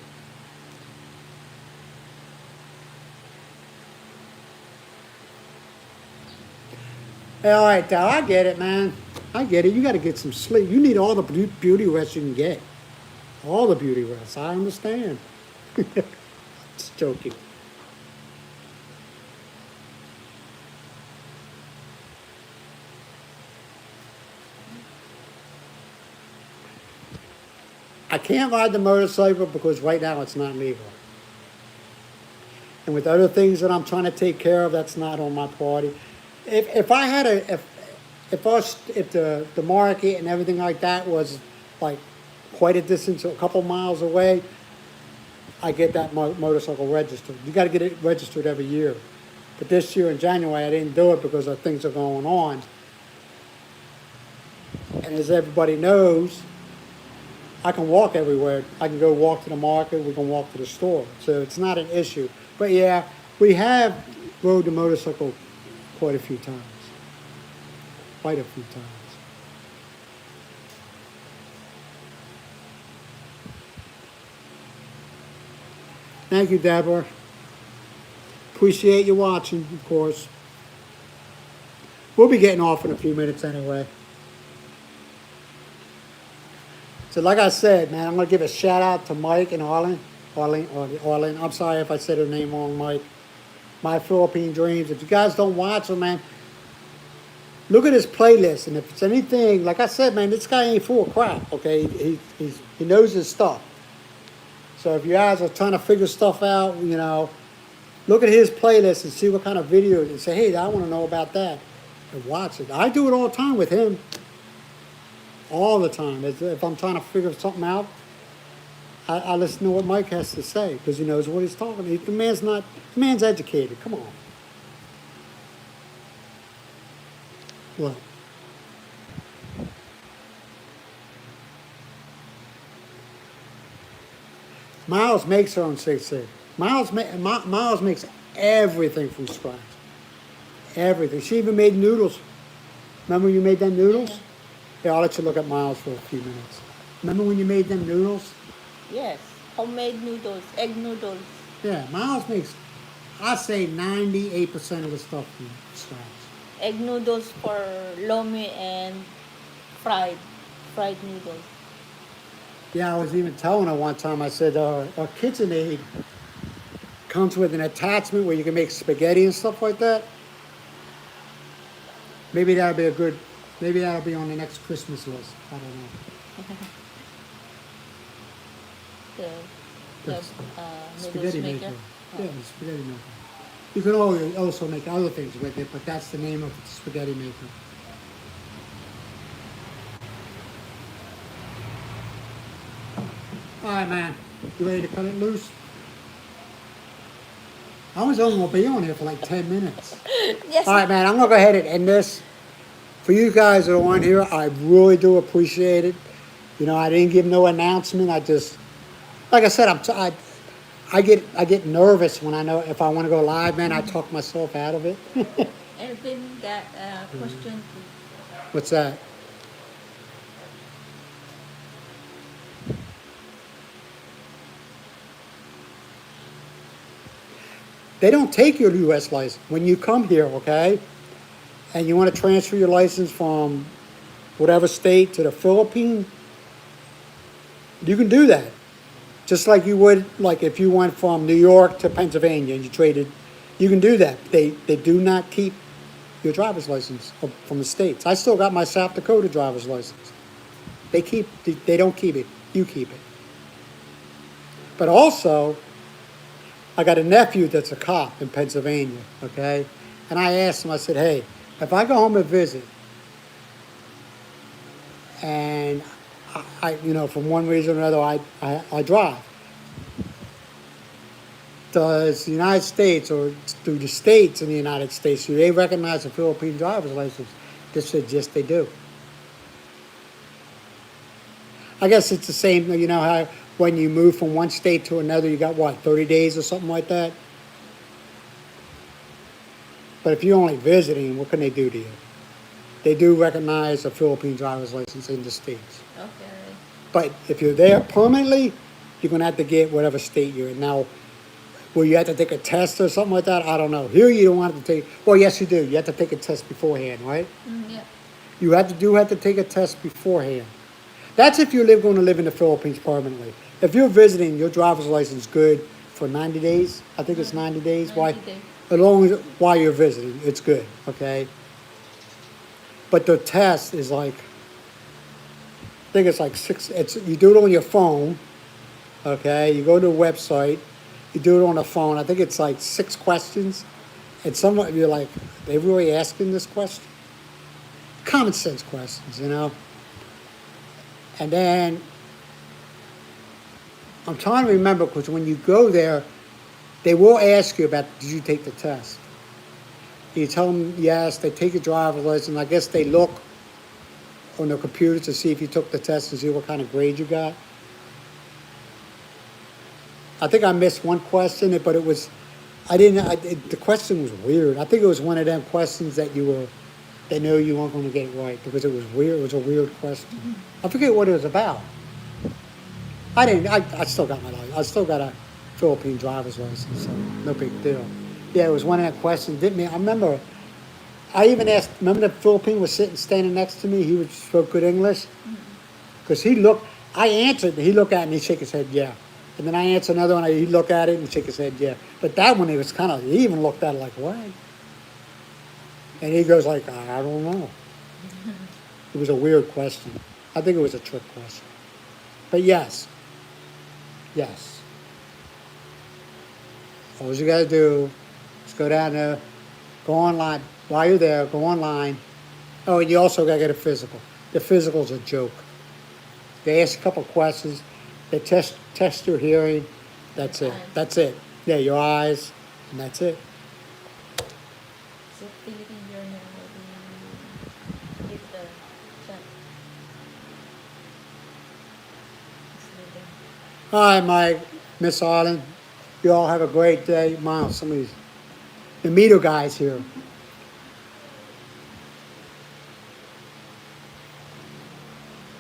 Speaker 1: Hey, all right, Dal, I get it, man. I get it. You got to get some sleep. You need all the beauty rest you can get. All the beauty rest. I understand. Just joking. I can't ride the motorcycle because right now it's not legal. And with other things that I'm trying to take care of, that's not on my party. If I had if the market and everything like that was like quite a distance, a couple miles away, I get that motorcycle registered. You got to get it registered every year. But this year in January, I didn't do it because of things are going on. And as everybody knows, I can walk everywhere. I can go walk to the market. We can walk to the store. So it's not an issue. But yeah, we have rode the motorcycle quite a few times. Quite a few times. Thank you, Deborah. Appreciate you watching, of course. We'll be getting off in a few minutes anyway. So like I said, man, I'm going to give a shout out to Mike and Arlen. Arlen, I'm sorry if I said her name wrong, Mike. My Philippine Dreams. If you guys don't watch them, man, look at his playlist. And if it's anything, like I said, man, this guy ain't full of crap, okay? He knows his stuff. So if you guys are trying to figure stuff out, you know, look at his playlist and see what kind of videos and say, hey, I want to know about that. And watch it. I do it all the time with him. All the time. If I'm trying to figure something out, I listen to what Mike has to say because he knows what he's talking about. The man's educated. Come on. What? Miles makes her own CC. Miles makes everything from scratch. Everything. She even made noodles. Remember when you made them noodles? Yeah, I'll let you look at Miles for a few minutes. Remember when you made them noodles?
Speaker 2: Yes, homemade noodles, egg noodles.
Speaker 1: Yeah, Miles makes, I say 98% of the stuff from scratch.
Speaker 2: Egg noodles for lomi and fried noodles.
Speaker 1: Yeah, I was even telling her one time, I said, our KitchenAid comes with an attachment where you can make spaghetti and stuff like that. Maybe that'll be maybe that'll be on the next Christmas list. I don't know.
Speaker 2: The
Speaker 1: Yes.
Speaker 2: noodles
Speaker 1: Spaghetti
Speaker 2: maker.
Speaker 1: maker. Yeah, the spaghetti maker. You can also make other things with it, but that's the name of the spaghetti maker. All right, man. You ready to cut it loose? I was only going to be on here for like 10 minutes.
Speaker 2: Yes.
Speaker 1: All right, man. I'm going to go ahead and end this. For you guys that are on here, I really do appreciate it. You know, I didn't give no announcement. I just, like I said, I get nervous when I know if I want to go live, man. I talk myself out of it.
Speaker 2: And then that question.
Speaker 1: What's that? They don't take your U.S. license when you come here, okay? And you want to transfer your license from whatever state to the Philippines, you can do that. Just like you would, like if you went from New York to Pennsylvania and you traded, you can do that. They do not keep your driver's license from the states. I still got my South Dakota driver's license. They don't keep it. You keep it. But also, I got a nephew that's a cop in Pennsylvania, okay? And I asked him, I said, hey, if I go home and visit, and I you know, for one reason or another, I drive. Does the United States, or do the states in the United States, do they recognize a Philippine driver's license? They said, yes, they do. I guess it's the same, you know how when you move from one state to another, you got what, 30 days or something like that? But if you're only visiting, what can they do to you? They do recognize a Philippine driver's license in the States.
Speaker 2: Okay.
Speaker 1: But if you're there permanently, you're going to have to get whatever state you're in. Now, will you have to take a test or something like that? I don't know. Here you don't have to take, well, yes, you do. You have to take a test beforehand, right?
Speaker 2: Yeah.
Speaker 1: You have to take a test beforehand. That's if you're going to live in the Philippines permanently. If you're visiting, your driver's license good for 90 days. I think it's 90 days.
Speaker 2: 90
Speaker 1: Why?
Speaker 2: days.
Speaker 1: As long as while you're visiting, it's good. Okay. But the test is like, I think it's like you do it on your phone. Okay. You go to a website. You do it on a phone. I think it's like 6 questions. And some of you're like, they really asking this question? Common sense questions, you know. And then I'm trying to remember, because when you go there, they will ask you about, did you take the test? You tell them yes, they take your driver's license. I guess they look on the computer to see if you took the test and see what kind of grade you got. I think I missed one question, but it was, the question was weird. I think it was one of them questions that they know you weren't going to get it right because it was weird. It was a weird question. I forget what it was about. I still got my license. I still got a Philippine driver's license, so no big deal. Yeah, it was one of them questions. I remember, I even asked, remember the Philippine was standing next to me? He spoke good English? Because I answered, he looked at it and he shook his head, yeah. And then I answered another one, he looked at it and shook his head, yeah. But that one, he even looked at it like, what? And he goes like, I don't know. It was a weird question. I think it was a trick question. But yes. All you got to do is go down there, go online. While you're there, go online. Oh, and you also got to get a physical. The physical's a joke. They ask a couple questions. They test your hearing. That's it. That's it. Yeah, your eyes, and that's it.
Speaker 2: So Philippine journal will be
Speaker 1: All right, Mike, Miss Arlen. You all have a great day. Miles, somebody's the meter guy's here.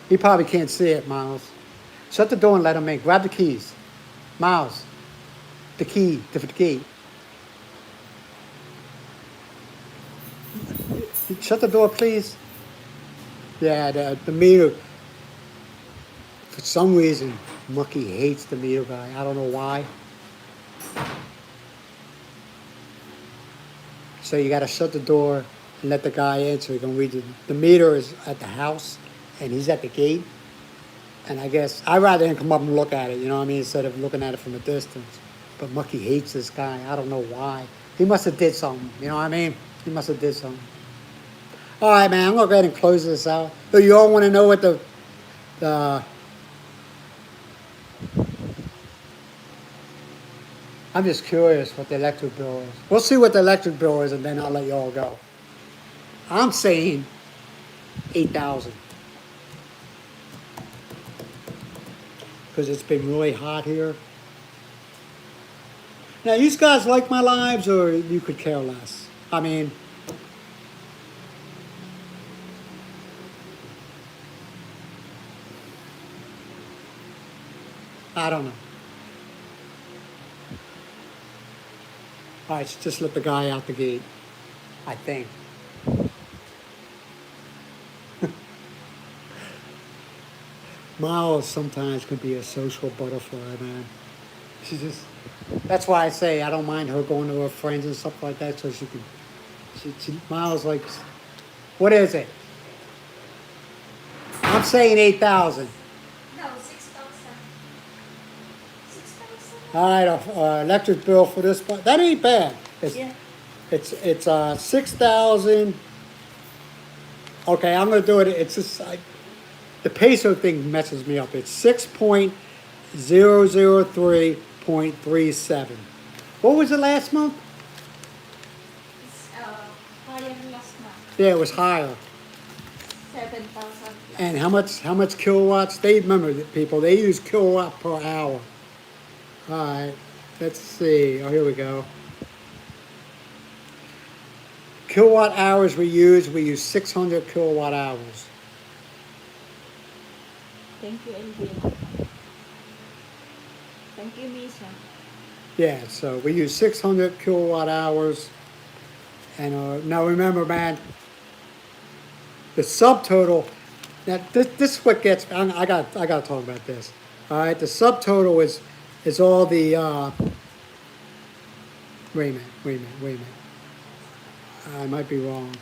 Speaker 1: He probably can't see it, Miles. Shut the door and let him in. Grab the keys. Miles, the key to the gate. Shut the door, please. Yeah, the meter. For some reason, Mucky hates the meter guy. I don't know why. So you got to shut the door and let the guy in so he can read the meter is at the house and he's at the gate. And I guess I'd rather him come up and look at it, you know what I mean, instead of looking at it from a distance. But Mucky hates this guy. I don't know why. He must have did something, you know what I mean? He must have did something. All right, man, I'm going to go ahead and close this out. So you all want to know what the I'm just curious what the electric bill is. We'll see what the electric bill is, and then I'll let you all go. I'm saying 8,000 because it's been really hot here. Now, you guys like my lives, or you could care less? I mean, I don't know. All right, so just let the guy out the gate, I think. Miles sometimes can be a social butterfly, man. She just, that's why I say I don't mind her going to her friends and stuff like that so she can, Miles likes, what is it? I'm saying 8,000.
Speaker 2: No, 6,000. 6,000.
Speaker 1: All right, electric bill for this, that ain't bad.
Speaker 2: Yeah.
Speaker 1: It's 6,000. Okay, I'm gonna do it. It's just the peso thing messes me up. It's 6.003.37. What was it last month?
Speaker 2: It's higher last month.
Speaker 1: Yeah, it was higher.
Speaker 2: 7,000.
Speaker 1: And how much kilowatts? They remember that people. They use kilowatt per hour. All right, let's see. Oh, here we go. Kilowatt hours we use 600 kilowatt hours.
Speaker 2: Thank you, Elvin. Thank you, Misha.
Speaker 1: Yeah, so we use 600 kilowatt hours. And now remember, man, the subtotal. Now this is what gets. I got to talk about this. All right, the subtotal is all the. Wait a minute. I might be wrong.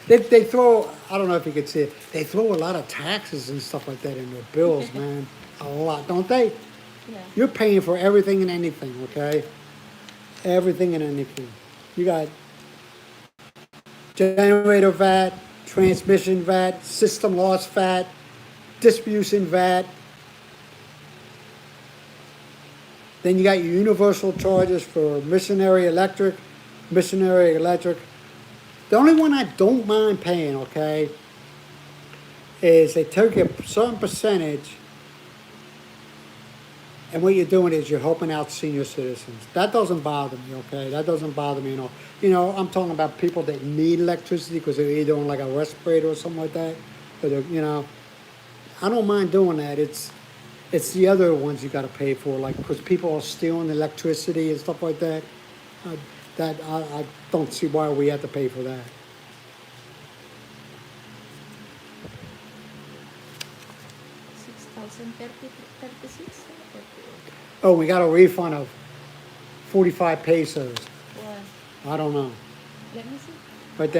Speaker 1: They throw, I don't know if you could see it, they throw a lot of taxes and stuff like that in their bills, man. A lot, don't they?
Speaker 2: Yeah.
Speaker 1: You're paying for everything and anything, okay? Everything and anything. You got generator VAT, transmission VAT, system loss VAT, distribution VAT. Then you got your universal charges for missionary electric. The only one I don't mind paying, okay, is they take a certain percentage, and what you're doing is you're helping out senior citizens. That doesn't bother me, okay? That doesn't bother me at all. You know, I'm talking about people that need electricity because they're either on like a respirator or something like that. Or you know, I don't mind doing that. It's the other ones you got to pay for, like because people are stealing electricity and stuff like that. I don't see why we have to pay for that.
Speaker 2: $6,036.
Speaker 1: Oh, we got a refund of 45 pesos.
Speaker 2: Why?
Speaker 1: I don't know.
Speaker 2: Let me see.
Speaker 1: Right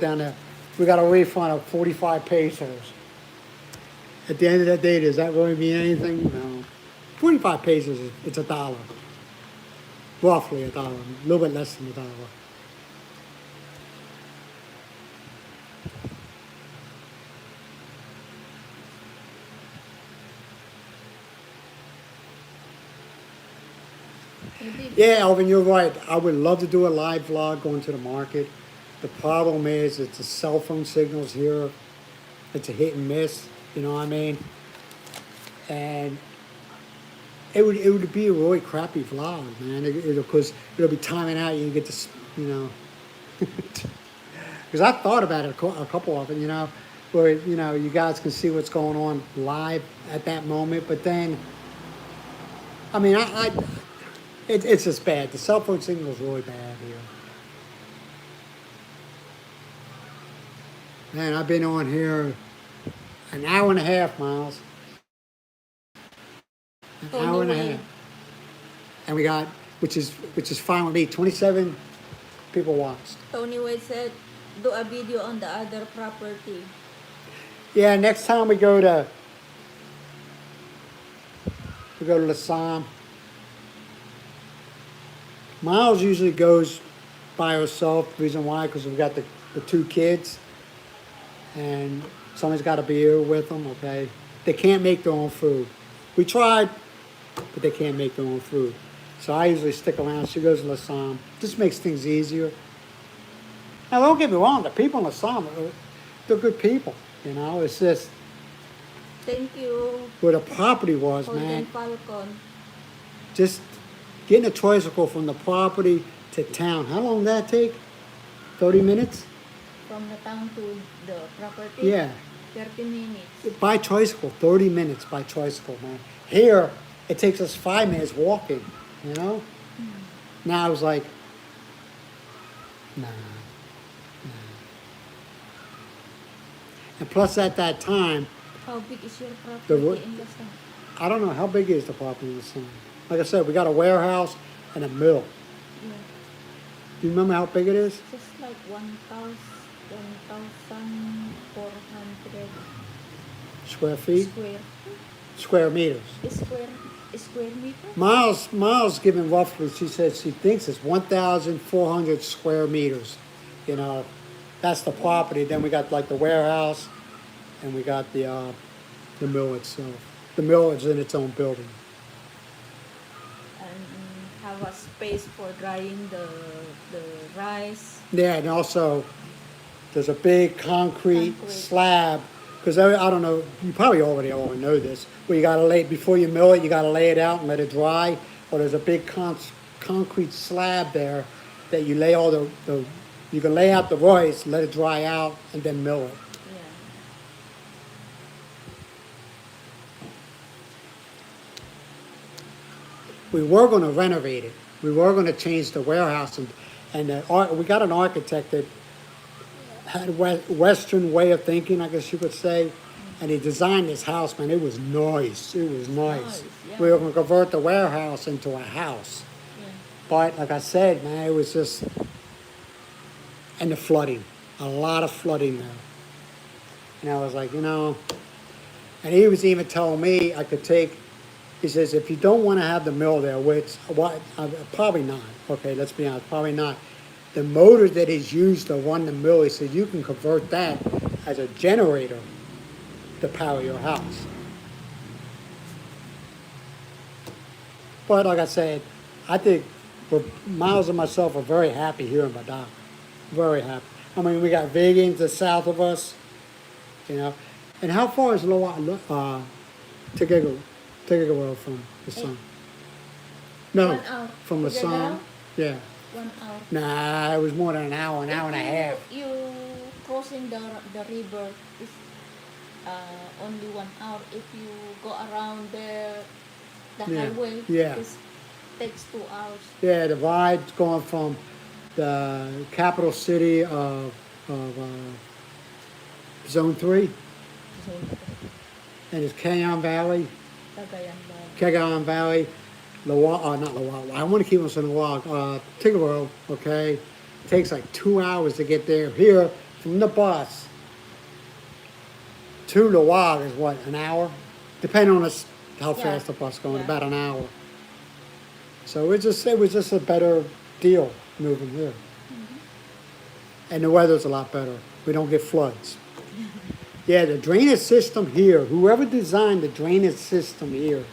Speaker 1: down there. We got a refund of 45 pesos. At the end of the day, does that really mean anything? No. 45 pesos, it's $1. Roughly $1. A little bit less than $1.
Speaker 2: Maybe
Speaker 1: Yeah, Alvin, you're right. I would love to do a live vlog going to the market. The problem is it's the cell phone signals here. It's a hit and miss, you know what I mean? And it would be a really crappy vlog, man. Because it'll be timing out. You get this, you know. Because I thought about it a couple of them, you know, where you know you guys can see what's going on live at that moment. But then, I mean, it's just bad. The cell phone signal is really bad here. Man, I've been on here an hour and a half, Miles. An hour and a half. And we got, which is fine with me. 27 people watched.
Speaker 2: Tony Way said, do a video on the other property.
Speaker 1: Yeah, next time we go to Lassam. Miles usually goes by herself. The reason why, because we've got the two kids, and somebody's got to be here with them. Okay, they can't make their own food. We tried, but they can't make their own food. So I usually stick around. She goes to Lassam. Just makes things easier. Now, don't get me wrong. The people in Lassam, they're good people. You know, it's just
Speaker 2: Thank you,
Speaker 1: where the property was,
Speaker 2: Golden
Speaker 1: man.
Speaker 2: Falcon.
Speaker 1: Just getting a tricycle from the property to town. How long did that take? 30 minutes?
Speaker 2: From the town to the property?
Speaker 1: Yeah.
Speaker 2: 30 minutes.
Speaker 1: By tricycle, 30 minutes by tricycle, man. Here, it takes us 5 minutes walking, you know? Now I was like, nah. And plus at that time,
Speaker 2: How big is your property
Speaker 1: The wo-
Speaker 2: in Lassam?
Speaker 1: I don't know how big is the property in the sun. Like I said, we got a warehouse and a mill.
Speaker 2: Yeah.
Speaker 1: Do you remember how big it is?
Speaker 2: Just like 1,400
Speaker 1: Square feet?
Speaker 2: square.
Speaker 1: Square meters.
Speaker 2: Square meter?
Speaker 1: Miles given roughly, she said she thinks it's 1,400 square meters. You know, that's the property. Then we got like the warehouse, and we got the mill itself. The mill is in its own building.
Speaker 2: And have a space for drying the rice.
Speaker 1: Yeah, and also there's a big concrete
Speaker 2: Concrete.
Speaker 1: slab. Because I don't know, you probably already know this. Where you gotta lay before you mill it, you gotta lay it out and let it dry. Or there's a big concrete slab there that you lay all the you can lay out the rice, let it dry out, and then mill it.
Speaker 2: Yeah.
Speaker 1: We were going to renovate it. We were going to change the warehouse, and we got an architect that had a Western way of thinking, I guess you could say, and he designed this house, man. It was nice. It was nice.
Speaker 2: Nice, yeah.
Speaker 1: We were going to convert the warehouse into a house.
Speaker 2: Yeah.
Speaker 1: But like I said, man, it was just, and the flooding, a lot of flooding there. And I was like, you know, and he was even telling me I could take, he says, if you don't want to have the mill there, which, probably not, okay, let's be honest, probably not. The motor that is used to run the mill, he said, you can convert that as a generator to power your house. But like I said, I think Miles and myself are very happy here in Badak. Very happy. I mean, we got vegans to the south of us, you know. And how far is Tigigawell from the sun? No,
Speaker 2: 1 hour.
Speaker 1: from the sun.
Speaker 2: Tigigaraw?
Speaker 1: Yeah.
Speaker 2: 1 hour.
Speaker 1: Nah, it was more than an hour and a half.
Speaker 2: You crossing the river is only 1 hour. If you go around the
Speaker 1: Yeah,
Speaker 2: highway,
Speaker 1: yeah.
Speaker 2: it takes 2 hours.
Speaker 1: Yeah, the ride's going from the capital city of Zone 3,
Speaker 2: So,
Speaker 1: and it's Cagayan Valley,
Speaker 2: Cagayan Valley.
Speaker 1: not Lawag. I want to keep on saying Lawag. Tigaro, okay, takes like 2 hours to get there. Here, from the bus to Lawag is what, an hour? Depending on how
Speaker 2: Yeah.
Speaker 1: fast the bus is going,
Speaker 2: Yeah.
Speaker 1: about an hour. So it was just a better deal moving here. And the weather's a lot better. We don't get floods. Yeah, the drainage system here, whoever designed the drainage system here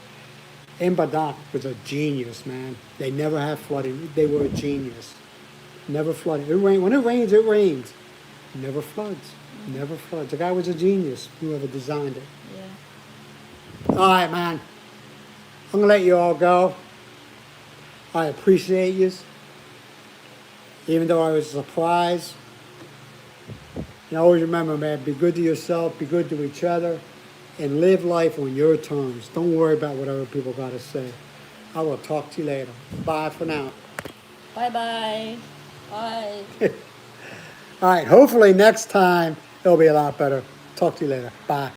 Speaker 1: in Badak was a genius, man. They never had flooding. They were a genius. Never flooded. When it rains, it rains. Never floods. Never floods. The guy was a genius, whoever designed it.
Speaker 2: Yeah.
Speaker 1: All right, man. I'm going to let you all go. I appreciate you. Even though I was surprised. And always remember, man, be good to yourself, be good to each other, and live life on your terms. Don't worry about what other people got to say. I will talk to you later. Bye for now.
Speaker 2: Bye-bye. Bye.
Speaker 1: All right, hopefully next time it'll be a lot better. Talk to you later. Bye.